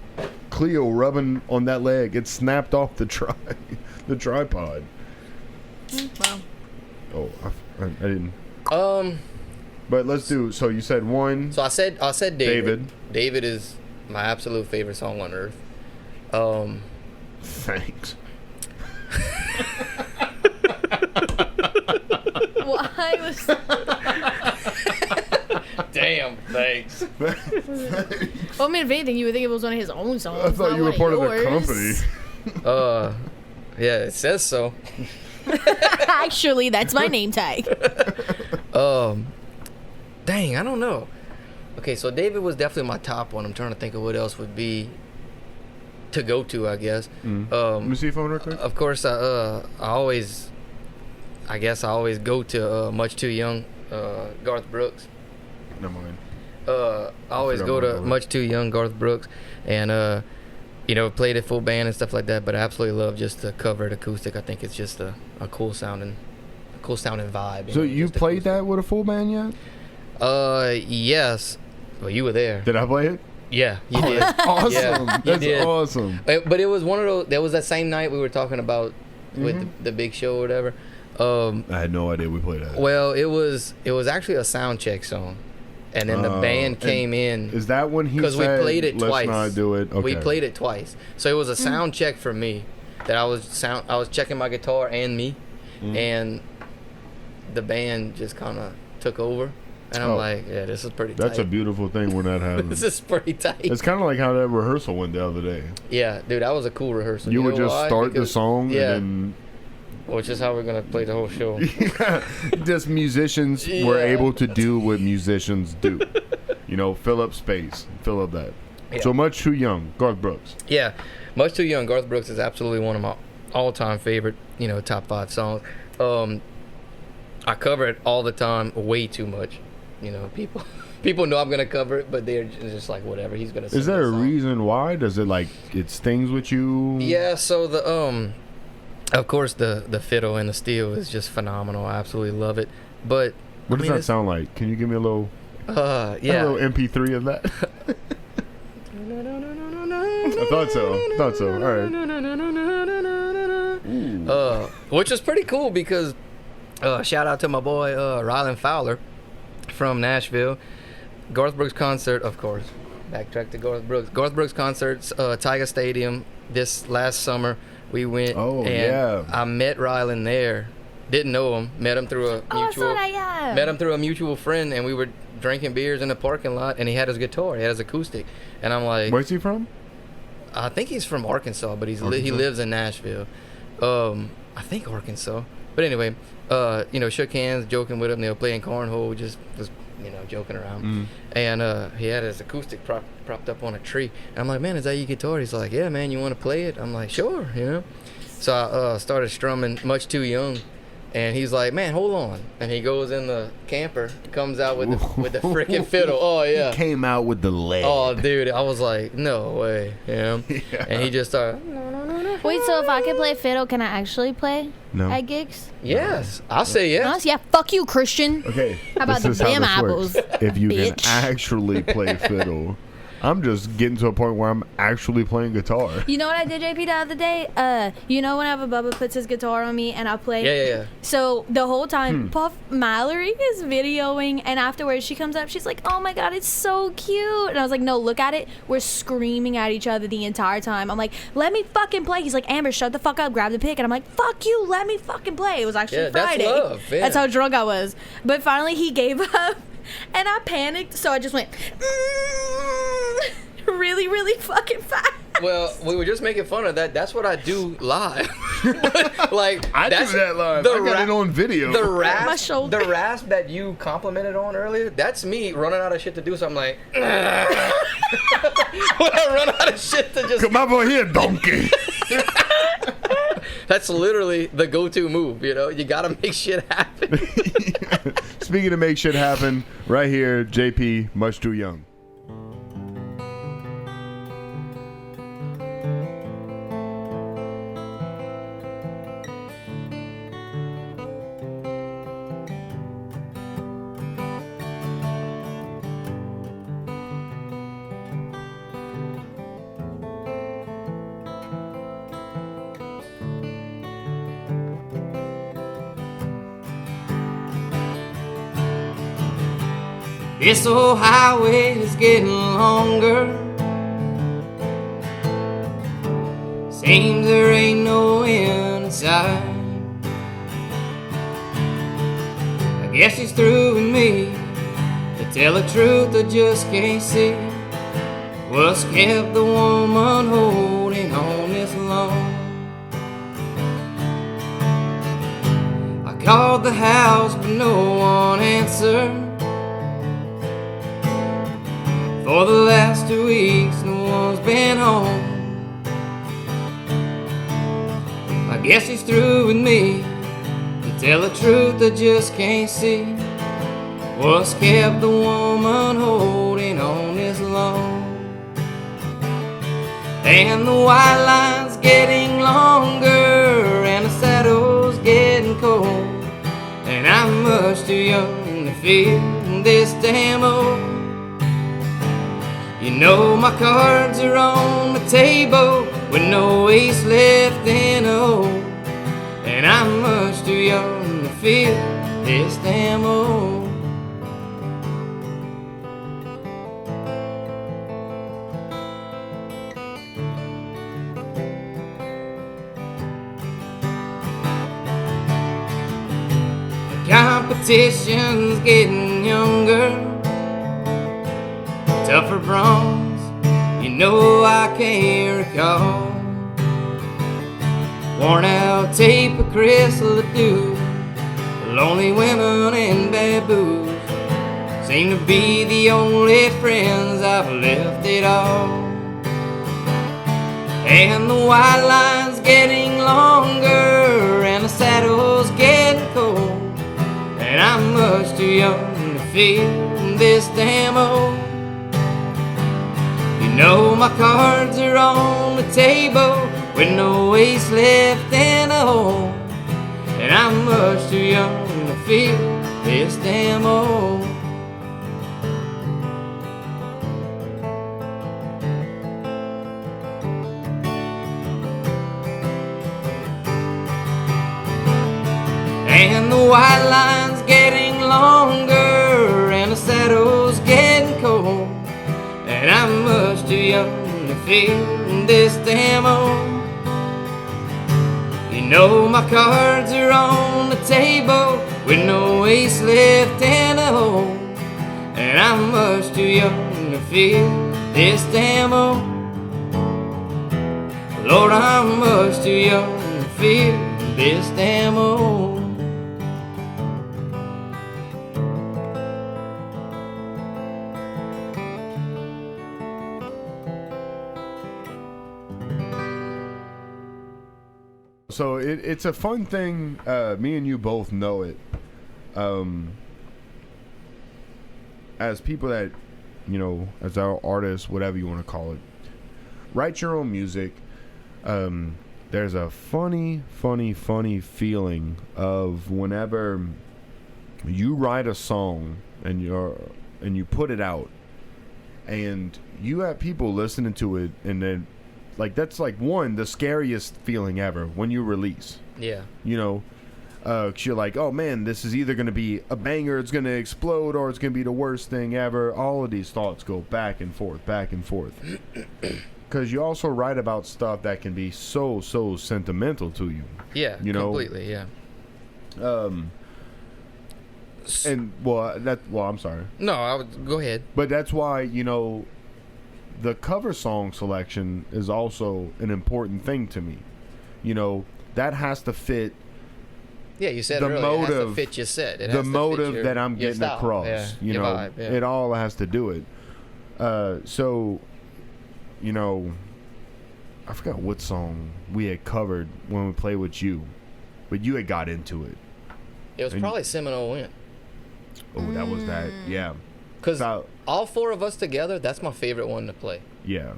Cleo rubbing on that leg. It snapped off the tripod. Well, Oh, I didn't. But But let's do. So you said one. so I said David. David. David is my absolute favorite song on earth. Thanks. why was Damn, thanks. well, I mean, if anything, you would think it was one of his own songs. I thought not you were one part of the yours. company. Yeah, it says so. Actually, that's my name tag. Dang, I don't know. Okay, so David was definitely my top one. I'm trying to think of what else would be to go to, I guess. Let me see your phone real quick. Of course, I always go to Much Too Young, Garth Brooks. Never mind. I always forgot go about to that. Much Too Young, Garth Brooks, and played it full band and stuff like that. But I absolutely love just the covered acoustic. I think it's just a cool sounding vibe. So you just played acoustic. that with a full band yet? Yes. Well, you were there. Did I play it? Yeah, you did. Awesome. Yeah, you That's did. awesome. But it was one of those. That was that same night we were talking about with the big show or whatever. I had no idea we played that. Well, it was actually a sound check song, and then the band came in. Is that when he said, because we played it twice. Let's not do it? Okay. We played it twice, so it was a sound check for me. That I was checking my guitar and me, and the band just kind of took over. And I'm like, yeah, this is pretty tight. That's a beautiful thing when that happens. This is pretty tight. It's kind of like how that rehearsal went the other day. Yeah, dude, that was a cool rehearsal. You would know just why? start Because- the song yeah, and which is how we're going to play the whole show. then just musicians were Yeah. able to do what musicians do. You know, fill up space, fill up that. Yeah. So Much Too Young, Garth Brooks. Yeah, Much Too Young. Garth Brooks is absolutely one of my all-time favorite, top 5 songs. I cover it all the time, way too much. People know I'm gonna cover it, but they're just like, whatever. He's gonna. Sing Is there that a song. reason why? Does it it stings with you? Yeah. So of course the fiddle and the steel is just phenomenal. I absolutely love it. But What does that sound like? Can you give me a little? Yeah. A little MP3 of that. I thought so. All right. Which was pretty cool because shout out to my boy Rylan Fowler from Nashville. Garth Brooks concert, of course. Backtrack to Garth Brooks. Garth Brooks concerts, Tiger Stadium this last summer. We went I met Rylan there. Didn't know him. Met him through a mutual friend, and we were drinking beers in the parking lot, and he had his guitar. He had his acoustic. And I'm like, Where's he from? I think he's from Arkansas, but he lives in Nashville. I think Arkansas. But anyway, shook hands, joking with him. They were playing cornhole, just was, joking around. And he had his acoustic propped up on a tree. And I'm like, man, is that your guitar? He's like, yeah, man, you want to play it? I'm like, sure, So I started strumming Much Too Young. And he's like, man, hold on. And he goes in the camper, comes out with the freaking fiddle. Oh, yeah. He came out with the lead. Oh, dude, I was like, no way. Yeah. And he just started. Wait, so if I could play fiddle, can I actually play No. at gigs? Yes, I'll say yes. Honestly, yeah, fuck you, Christian. Okay. How about this the is how damn this works. apples, If you bitch? can actually play fiddle, I'm just getting to a point where I'm actually playing guitar. You know what I did, JP, the other day? Whenever Bubba puts his guitar on me and I play? Yeah. So the whole time, Puff Mallory is videoing, and afterwards she comes up, she's like, oh my God, it's so cute. And I was like, no, look at it. We're screaming at each other the entire time. I'm like, let me fucking play. He's like, Amber, shut the fuck up, grab the pick. And I'm like, fuck you, let me fucking play. It was actually Friday. That's love. Yeah. That's how drunk I was. But finally he gave up, and I panicked, so I just went, really, really fucking fast. Well, we were just making fun of that. That's what I do live. Like I that's do that live. I got it on video. The My shoulder. rasp that you complimented on earlier. That's me running out of shit to do. So I'm like, when I run out of shit to just. Come over here, donkey. That's literally the go-to move. You gotta make shit happen. Speaking of make shit happen, right here, JP, Much Too Young. This old highway is getting longer. Seems there ain't no end in sight. I guess she's through with me. To tell the truth, I just can't see what's kept the woman holding on this long. I called the house, but no one answered. For the last 2 weeks, no one's been home. I guess she's through with me. To tell the truth, I just can't see what's kept the woman holding on this long. And the white line's getting longer, and the saddle's getting cold, and I'm much too young to feel this damn old. know my cards are on the table with no ace left in a hole. And I'm much too young to feel this damn old. Competition's getting younger, tougher bronze, you know I can't recall. Worn out tape of crystal dew, lonely women and baboos seem to be the only friends I've left at all. And the white line's getting longer and the saddle's getting cold. And I'm much too young to feel this damn old. You know my cards are on the table with no ace left in a hole. And I'm much too young to feel this damn old. And the white line's getting longer and the saddle's getting cold. And I'm much too young to feel this damn old. You know my cards are on the table with no ace left in a hole. And I'm much too young to feel this damn old. Lord, I'm much too young to feel this damn old. So it's a fun thing. Me and you both know it. As people that, you know, as our artists, whatever you want to call it, write your own music. There's a funny feeling of whenever you write a song and you put it out, and you have people listening to it, and then. Like, that's, like, the scariest feeling ever when you release. Yeah. You know, 'cause you're like, oh, man, this is either going to be a banger, it's going to explode, or it's going to be the worst thing ever. All of these thoughts go back and forth. Because you also write about stuff that can be so sentimental to you. Yeah, you know? completely, yeah. And, I'm sorry. No, go ahead. But that's why, you know, the cover song selection is also an important thing to me. You know, that has to fit. Yeah, you said the earlier, motive, it has to fit your set. It the has to motive fit that I'm your getting style. across. Yeah, you your know, vibe, yeah. it all has to do it. So, you know, I forgot what song we had covered when we played with you, but you had got into it. It was probably Seminole Wind. Oh, that was that. Yeah. Because all four of us together, that's my favorite one to play. Yeah.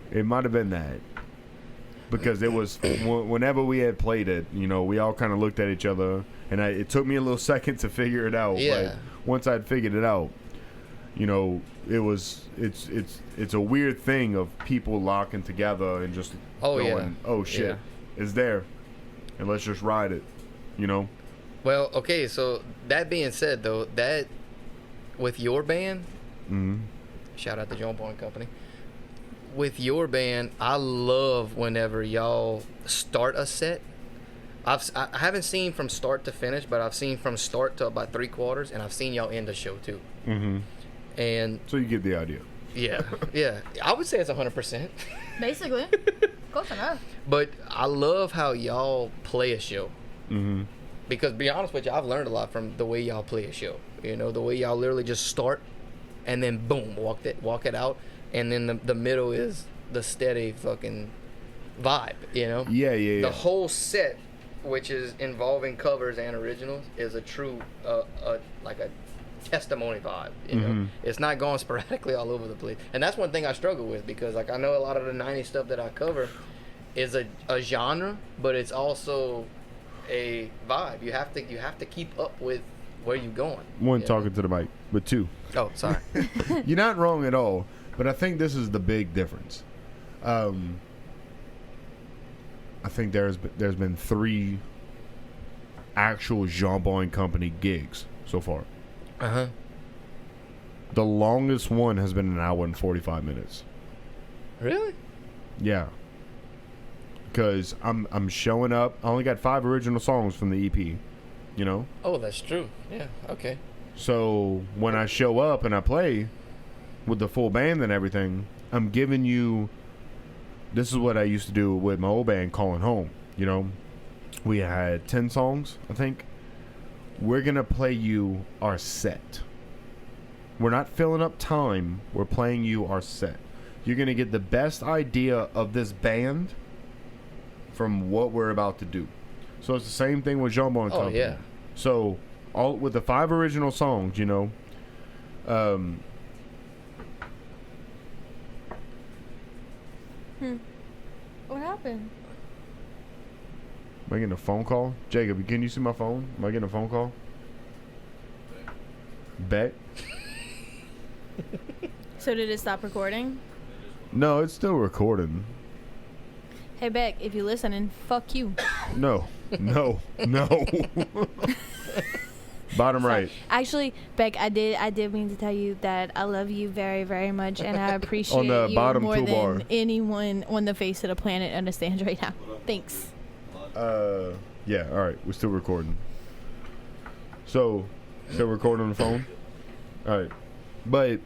It might have been that. Because it was, whenever we had played it, you know, we all kind of looked at each other, and it took me a little second to figure it out. Yeah. But once I'd figured it out, you know, it's a weird thing of people locking together and just going, oh shit, it's there, and let's just ride it, you know? Well, okay, so that being said, though, that with your band, shout out to John Boy Company. With your band, I love whenever y'all start a set. I haven't seen from start to finish, but I've seen from start to about 3/4, and I've seen y'all end the show too. And so you get the idea. Yeah, yeah. I would say it's 100%. Basically, close enough. But I love how y'all play a show. Because to be honest with you, I've learned a lot from the way y'all play a show. You know, the way y'all literally just start and then boom, walk it out, and then the middle is the steady fucking vibe. You know? Yeah. The whole set, which is involving covers and originals, is a true like a testimony vibe. You know, it's not going sporadically all over the place, and that's one thing I struggle with, because like I know a lot of the '90s stuff that I cover is a genre, but it's also a vibe. You have to keep up with where you're going. One, talking to the mic, but two. Oh, sorry. You're not wrong at all. But I think this is the big difference. I think there's been 3 actual Jean-Paul and Company gigs so far. Uh-huh. The longest one has been 1 hour and 45 minutes. Really? Yeah. Because I'm showing up. I only got 5 original songs from the EP. You know? Oh, that's true. Yeah, okay. So when I show up and I play with the full band and everything, I'm giving you... This is what I used to do with my old band, Calling Home. You know? We had 10 songs, I think. We're going to play you our set. We're not filling up time. We're playing you our set. You're going to get the best idea of this band from what we're about to do. So it's the same thing with Jean-Paul and Company. Yeah. So all with the 5 original songs, you know, What happened? Am I getting a phone call? Jacob, can you see my phone? Am I getting a phone call? Bet. So did it stop recording? No, it's still recording. Hey Beck, if you're listening, fuck you. No. Bottom right. Actually, Beck, I did mean to tell you that I love you very, very much, and I appreciate On the you bottom more than toolbar. anyone on the face of the planet understands right now. Thanks. Yeah, all right. We're still recording. So, still recording on the phone? All right. But,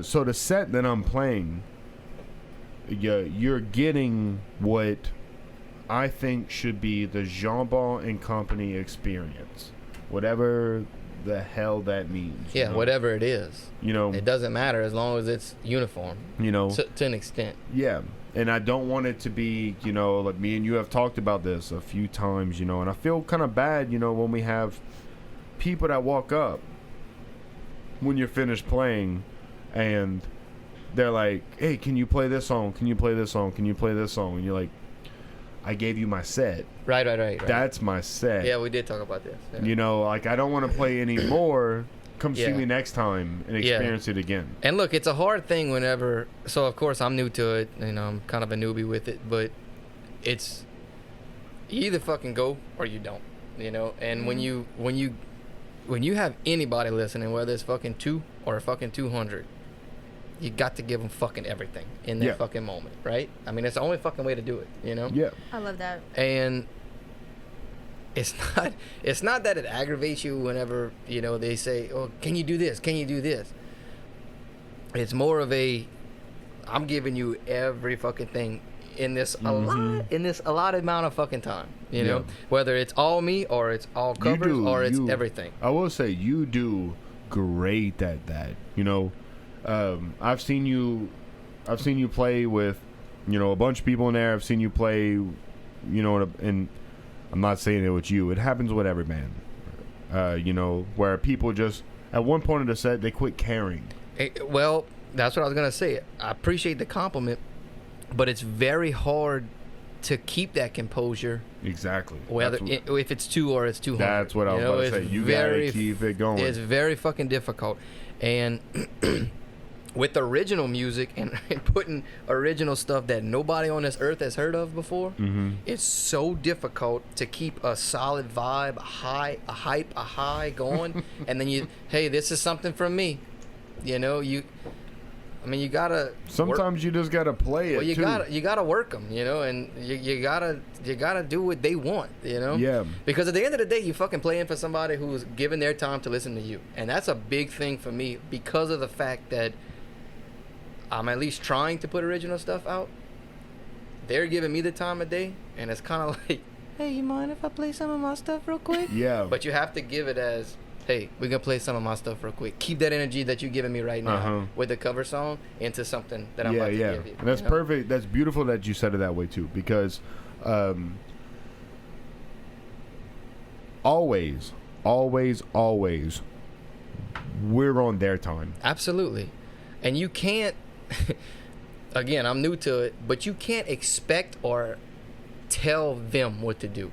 so the set that I'm playing, you're getting what I think should be the Jean-Paul and Company experience. Whatever the hell that means. Yeah, you know? whatever it is. You know, It doesn't matter as long as it's uniform. you know, To an extent. yeah. And I don't want it to be, you know, like me and you have talked about this a few times, you know, and I feel kind of bad, you know, when we have people that walk up when you're finished playing and they're like, hey, can you play this song? Can you play this song? Can you play this song? And you're like, I gave you my set. Right. That's my set. Yeah, we did talk about this. Yeah. You know, like I don't want to play any more. Come see Yeah. me next time and experience it again. And look, it's a hard thing whenever. So of course I'm new to it. You know, I'm kind of a newbie with it, but it's you either fucking go or you don't. You know, and when you have anybody listening, whether it's fucking 2 or fucking 200, you got to give them fucking everything in that Yeah. fucking moment, right? I mean, it's the only fucking way to do it. You know. Yeah. I love that. And it's not that it aggravates you whenever, you know, they say, oh, can you do this, can you do this. It's more of a, I'm giving you every fucking thing in this allotted amount of fucking time, you know, whether it's all me or it's all covers or it's everything. I will say you do great at that. You know, I've seen you play with, you know, a bunch of people in there. I've seen you play, you know, and I'm not saying it with you. It happens with every band. You know, where people just at one point of the set they quit caring. Well, that's what I was gonna say. I appreciate the compliment, but it's very hard to keep that composure. Exactly. Whether if it's 2 or it's 200. That's what I was about to say. You gotta keep it going. It's very fucking difficult, and with original music and putting original stuff that nobody on this earth has heard of before, it's so difficult to keep a solid vibe, a high going, and then hey, this is something from me, you know. You gotta. Sometimes you just gotta play it. Well, you gotta work them, you know, and you gotta do what they want, you know. Yeah. Because at the end of the day, you fucking playing for somebody who's giving their time to listen to you, and that's a big thing for me because of the fact that I'm at least trying to put original stuff out. They're giving me the time of day, and it's kind of like, hey, you mind if I play some of my stuff real quick? Yeah. But you have to give it as, hey, we're going to play some of my stuff real quick. Keep that energy that you're giving me right now with the cover song into something that I'm about to give you. And that's perfect. That's beautiful that you said it that way, too, because always, we're on their time. Absolutely. And you can't, again, I'm new to it, but you can't expect or tell them what to do.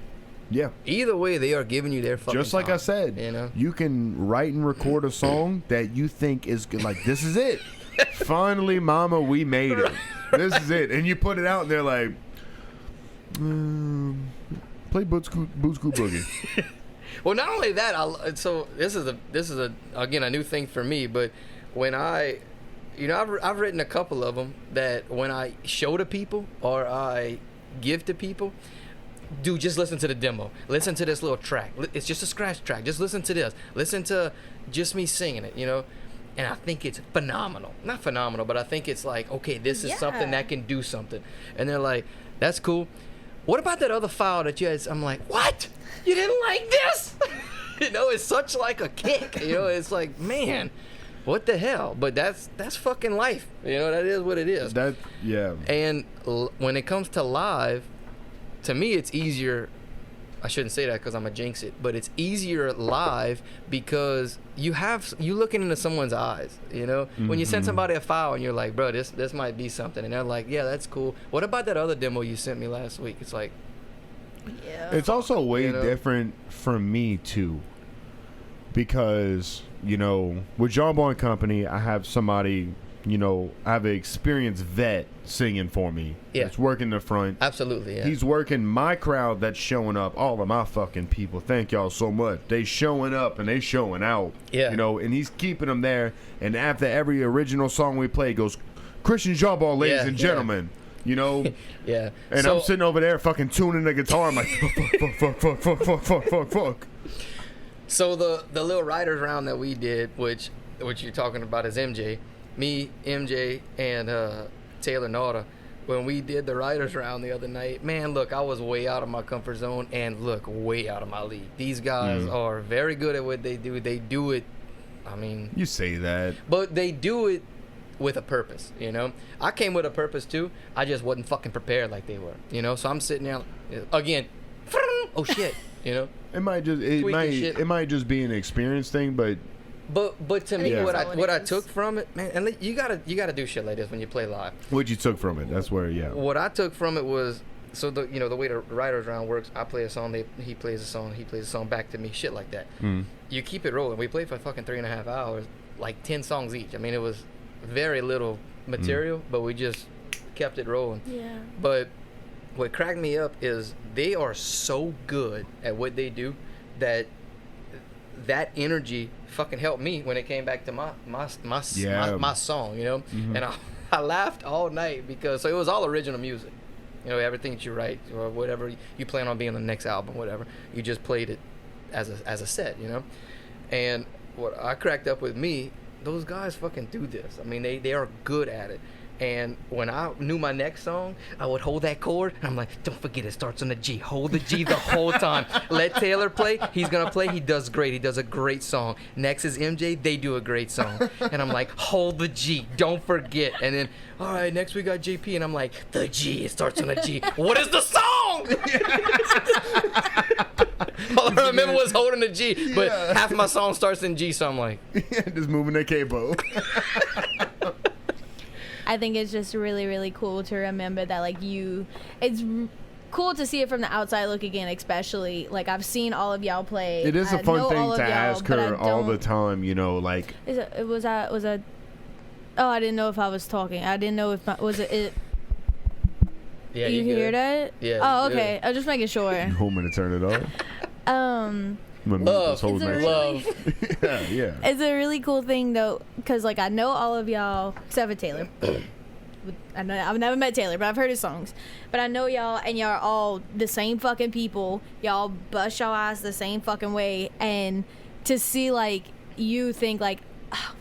Yeah. Either way, they are giving you their fucking Just like time, I said, you know? you can write and record a song that you think is good. Like, this is it. Finally, mama, we made it. This is it. And you put it out, and they're like, play Boots Cool Boogie. Well, not only that, so this is a again a new thing for me. But when I've written a couple of them that when I show to people or I give to people, dude, just listen to the demo. Listen to this little track. It's just a scratch track. Just listen to this. Listen to just me singing it. And I think it's phenomenal. Not phenomenal, but I think it's like, okay, this is something that can do something. And they're like, that's cool. What about that other file that you had? I'm like, what? You didn't like this? It's such like a kick. It's like, man, what the hell? But that's fucking life. That is what it is. Yeah. And when it comes to live, to me, it's easier. I shouldn't say that because I'm gonna jinx it, but it's easier live because you looking into someone's eyes. When you send somebody a file and you're like, bro, this might be something, and they're like, yeah, that's cool. What about that other demo you sent me last week? It's like, yeah. It's also way different for me too, because with John Boy and Company, I have somebody. I have an experienced vet singing for me. Yeah. It's working the front. Absolutely, yeah. He's working my crowd that's showing up. All of my fucking people. Thank y'all so much. They showing up and they showing out. Yeah. And he's keeping them there. And after every original song we play, he goes, Christian Jawball, ladies and gentlemen. Yeah. And So- I'm sitting over there fucking tuning the guitar. I'm like, fuck. So the little writers round that we did, which you're talking about is MJ. Me, MJ, and Taylor Nauta, when we did the writers round the other night, man, look, I was way out of my comfort zone and look, way out of my league. These guys are very good at what they do. They do it, You say that. but they do it with a purpose, I came with a purpose too. I just wasn't fucking prepared like they were, So I'm sitting there again. Oh shit, It might just be an experience thing, but But to me, Yeah. what I took from it, man, and you gotta do shit like this when you play live. what you took from it, that's where, What I took from it was, so the way the writers round works, I play a song, he plays a song back to me, shit like that. You keep it rolling. We played for fucking 3.5 hours, like 10 songs each. It was very little material, but we just kept it rolling. Yeah. But what cracked me up is they are so good at what they do that energy fucking helped me when it came back to my song, And I laughed all night because it was all original music, everything that you write or whatever you plan on being on the next album, whatever, you just played it as a set, And what I cracked up with me, those guys fucking do this. They are good at it. And when I knew my next song, I would hold that chord, and I'm like, don't forget it starts on the G. Hold the G the whole time. Let Taylor play. He's going to play. He does great. He does a great song. Next is MJ. They do a great song. And I'm like, hold the G. Don't forget. And then, all right, next we got JP, and I'm like, the G. It starts on the G. What is the song? All I remember was holding the G, but half my song starts in G, so I'm like, just moving the capo. I think it's just really, really cool to remember that, it's cool to see it from the outside look again, especially, I've seen all of y'all play. It is a fun thing to ask her all the time, Oh, I didn't know if I was talking. I didn't know if was it yeah, you hear that? Yeah. Oh, okay. I was just making sure. You want me to turn it off? Love. Love. Yeah. It's a really cool thing though, because I know all of y'all except for Taylor. I've never met Taylor, but I've heard his songs. But I know y'all, and y'all are all the same fucking people. Y'all bust y'all ass the same fucking way, and to see you think oh,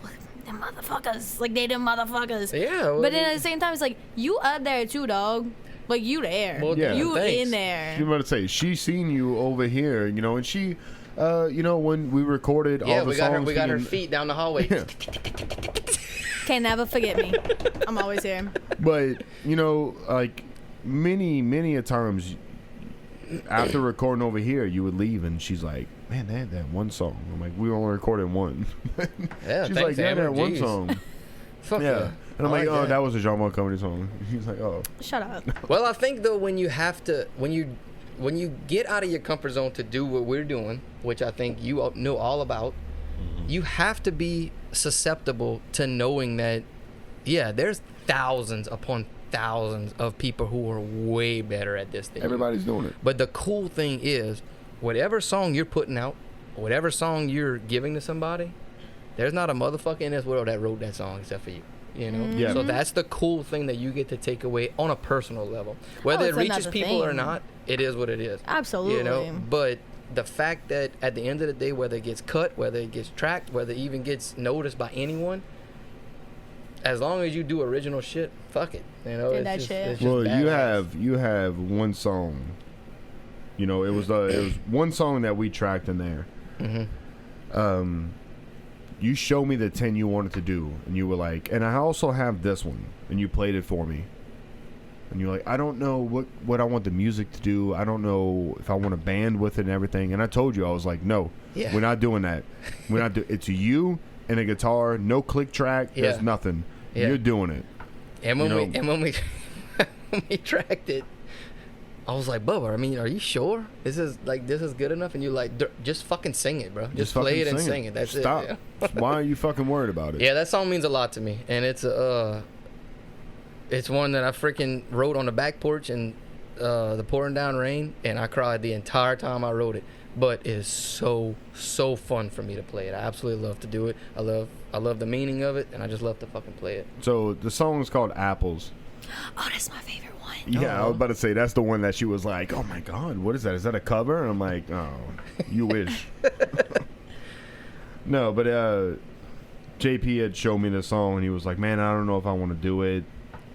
them motherfuckers, they them motherfuckers. Yeah. Well, but then at the same time, it's you up there too, dog. You there. Well, yeah, you thanks. in there. You about to say she seen you over here, and she, when we recorded all the songs. We got her feet down the hallway. Yeah. Can't never forget me. I'm always here. But many a times after recording over here, you would leave, and she's like, "Man, they had that one song." I'm like, "We only recorded one." Yeah, she's thanks, like, "They had Amber. that one Jeez. song." Fuck Yeah. And I'm like, like "Oh, that was a Jean Marc Company song." He's like, "Oh." Shut up. Well, I think though when you get out of your comfort zone to do what we're doing, which I think you know all about, you have to be susceptible to knowing that yeah, there's thousands upon thousands of people who are way better at this than you. Everybody's doing it. But the cool thing is, whatever song you're putting out, whatever song you're giving to somebody, there's not a motherfucker in this world that wrote that song except for you. You know? Yeah. So that's the cool thing that you get to take away on a personal level. Whether it it's reaches another people or thing. not, it is what it is. Absolutely. You know? But the fact that at the end of the day, whether it gets cut, whether it gets tracked, whether it even gets noticed by anyone, as long as you do original shit, fuck it. You know, Do it's that just, shit. it's just Well, badass. you have one song. You know, it was one song that we tracked in there. Mm-hmm. You showed me the 10 you wanted to do, and you were like, and I also have this one, and you played it for me. And you're like, I don't know what I want the music to do. I don't know if I want a band with it and everything. And I told you, I was like, no, Yeah. we're not doing that. We're not doing. It's you and a guitar, no click track. There's Yeah. nothing. Yeah. You're doing it. And when You know- when we when we tracked it, I was like, Bubba, I mean, are you sure this is good enough? And you're like, just fucking sing it, bro. Just play it and sing it. That's Stop. it. Yeah. Why are you fucking worried about it? Yeah, that song means a lot to me, and it's one that I freaking wrote on the back porch in the pouring down rain, and I cried the entire time I wrote it. But it is so fun for me to play it. I absolutely love to do it. I love the meaning of it, and I just love to fucking play it. So the song is called Apples. Oh, that's my favorite one. Yeah, I was about to say that's the one that she was like, "Oh my god, what is that? Is that a cover?" And I'm like, "Oh, you wish." No, but JP had showed me the song, and he was like, "Man, I don't know if I want to do it."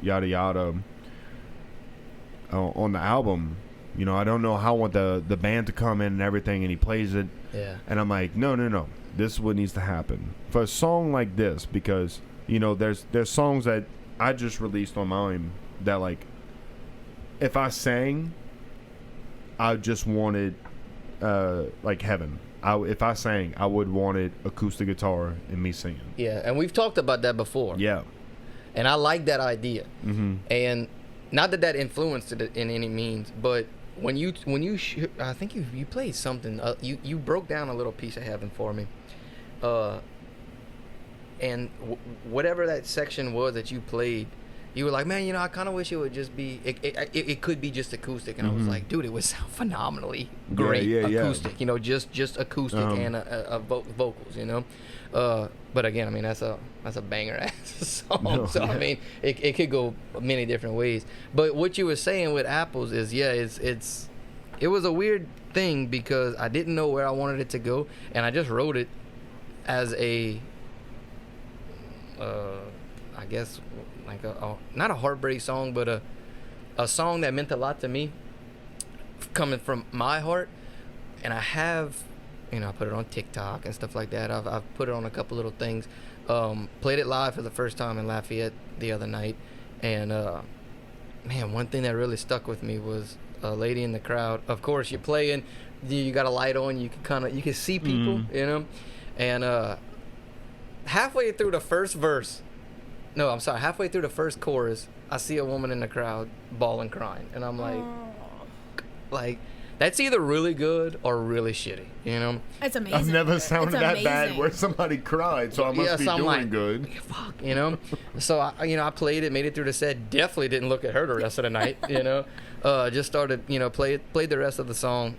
Yada yada. On the album, you know, I don't know how I want the band to come in and everything, and he plays it, Yeah. and I'm like, no, this is what needs to happen for a song like this, because you know, there's songs that I just released on mine that, like, if I sang, I just wanted like heaven. If I sang, I would want it acoustic guitar and me singing. Yeah, and we've talked about that before. Yeah. And I like that idea. Mm-hmm. And not that influenced it in any means, but when you I think you played something. You broke down a little piece of heaven for me. And whatever that section was that you played, you were like, man, you know, I kind of wish it would just be, it could be just acoustic. And I was like, dude, it would sound phenomenally great Yeah. acoustic. You know, just acoustic and vocals. You know, but again, I mean, that's a banger ass song. No, so yeah. I mean, it could go many different ways. But what you were saying with Apples is, yeah, it was a weird thing because I didn't know where I wanted it to go, and I just wrote it as a I guess like not a heartbreak song, but a song that meant a lot to me, coming from my heart. And I have, you know, I put it on TikTok and stuff like that. I've put it on a couple little things. Played it live for the first time in Lafayette the other night, and man, one thing that really stuck with me was a lady in the crowd. Of course, you're playing, you got a light on, you can see people, you know, and halfway through the first chorus, I see a woman in the crowd bawling, crying, and I'm like, that's either really good or really shitty, you know? It's amazing. I've never sounded It's that bad amazing. where somebody cried, so I must be so I'm doing like, good. Fuck, you know? So, I played it, made it through the set, definitely didn't look at her the rest of the night, you know? Just started, played the rest of the song.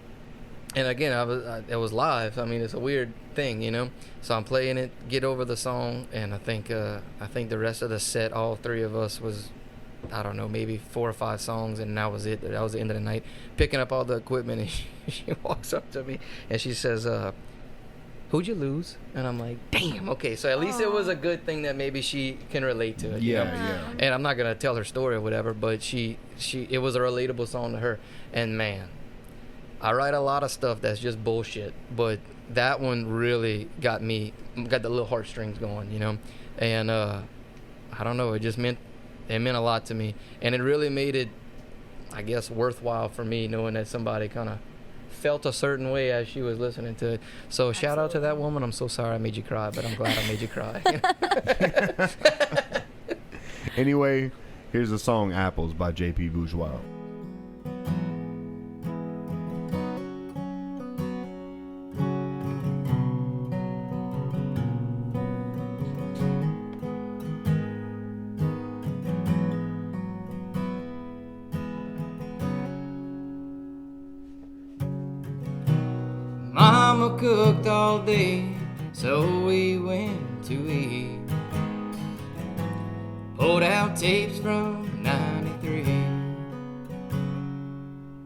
And again, it was live. I mean, it's a weird thing, you know? So I'm playing it, get over the song, and I think the rest of the set, all three of us was, I don't know, maybe 4 or 5 songs, and that was it. That was the end of the night. Picking up all the equipment, and she walks up to me, and she says, who'd you lose? And I'm like, damn, okay. So at least it was a good thing that maybe she can relate to it. you know? Yeah. And I'm not going to tell her story or whatever, but it was a relatable song to her. And man, I write a lot of stuff that's just bullshit, but that one really got the little heartstrings going, you know? And I don't know, it meant a lot to me. And it really made it, I guess, worthwhile for me knowing that somebody kind of felt a certain way as she was listening to it. So shout out to that woman. I'm so sorry I made you cry, but I'm glad I made you cry. Anyway, here's the song Apples by JP Bourgeois. all cooked all day, so we went to eat. Pulled out tapes from '93.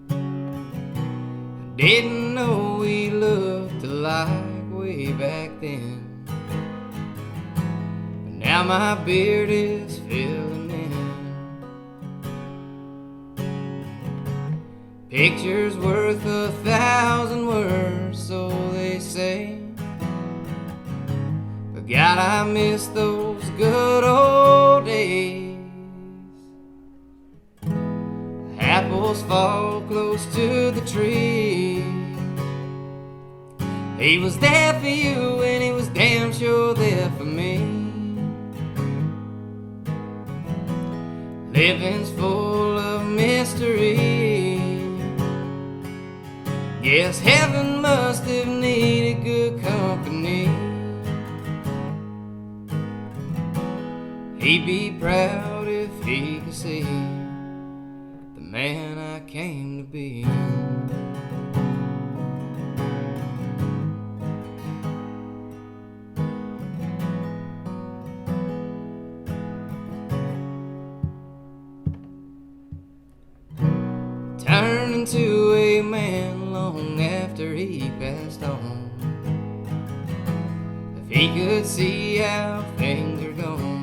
I didn't know we looked alike way back then, but now my beard is filling in. Pictures worth 1,000 words, so they say. But God, I miss those good old days. Apples fall close to the tree. He was there for you and he was damn sure there for me. Living's full of mystery. Guess heaven must have needed good company. He'd be proud if he could see the man I came to be. Turned into a man long after he passed on. If he could see how things are going.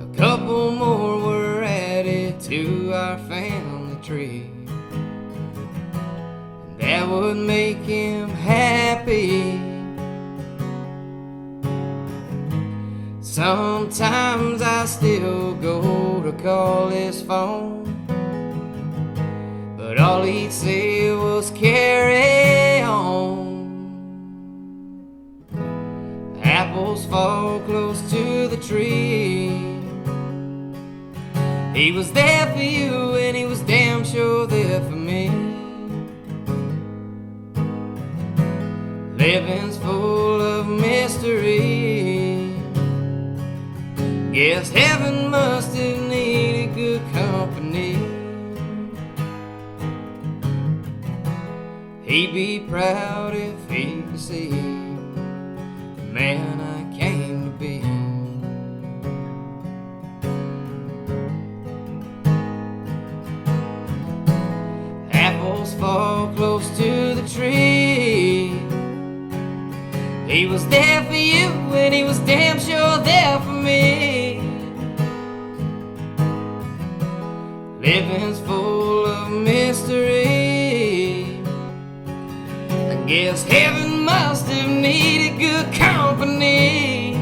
A couple more were added to our family tree, and that would make him happy. Sometimes I still go to call his phone, but all he'd say was carry on. Apples fall close to the tree. He was there for you and he was damn sure there for me. Living's full of mystery. Guess heaven must have needed good company. He'd be proud if he could see the man I came to be. Apples fall close to the tree. He was there for you and he was damn sure there for me. Living's full of mystery. I guess heaven must have needed good company.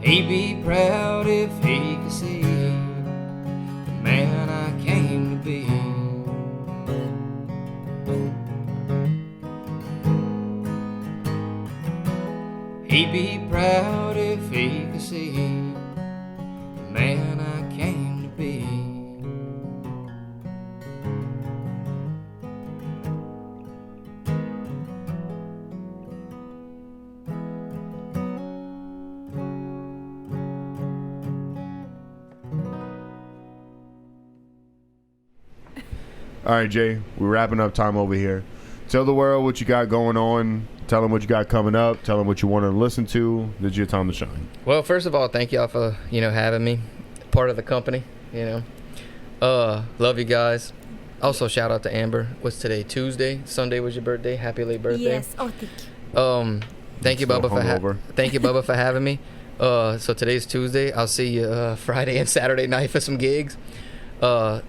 He'd be proud if he could see the man I came to be. He'd be proud if he could see the man I came to be. All right, Jay, we're wrapping up time over here. Tell the world what you got going on. Tell them what you got coming up. Tell them what you want to listen to. This is your time to shine. Well, first of all, thank y'all for, having me, part of the company, Love you guys. Also, shout out to Amber. What's today? Tuesday. Sunday was your birthday. Happy late birthday. Yes. Oh, thank you. Thank you, Bubba, for having me. So today's Tuesday. I'll see you Friday and Saturday night for some gigs. But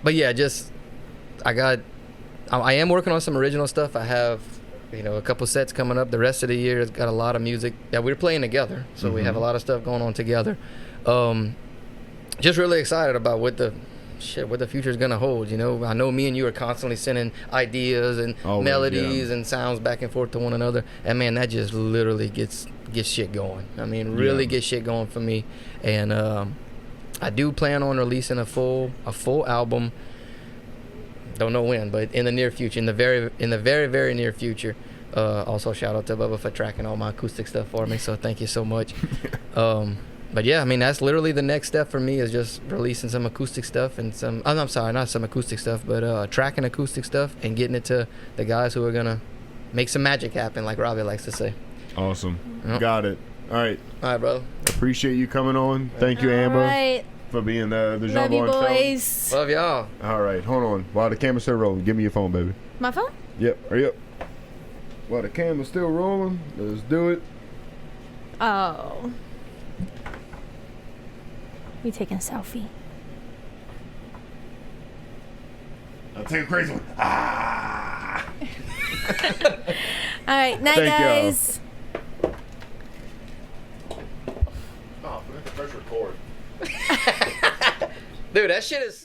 yeah, I am working on some original stuff. I have, a couple sets coming up. The rest of the year has got a lot of music that we're playing together. So we have a lot of stuff going on together. Just really excited about what the future is gonna hold. I know me and you are constantly sending ideas and melodies and sounds back and forth to one another. And man, that just literally gets shit going. I mean, really gets shit going for me. And I do plan on releasing a full album. Don't know when, but in the near future, in the very, very near future. Also, shout out to Bubba for tracking all my acoustic stuff for me. So thank you so much. But yeah, I mean, that's literally the next step for me is just releasing some acoustic stuff and some. Oh, no, I'm sorry, not some acoustic stuff, but tracking acoustic stuff and getting it to the guys who are gonna make some magic happen, like Robbie likes to say. Awesome. Yep. Got it. All right. All right, brother. Appreciate you coming on. Thank you, Amber, All right. for being the Love Jean you, Bond fellow. boys. Love y'all. All right, hold on. While the camera's still rolling, give me your phone, baby. My phone? Yep, hurry up. While the camera's still rolling, let's do it. Oh. We taking a selfie. I'll take a crazy one. Ah! All right, night, Thank y'all. guys. Oh, forgot to press record. Dude, that shit is.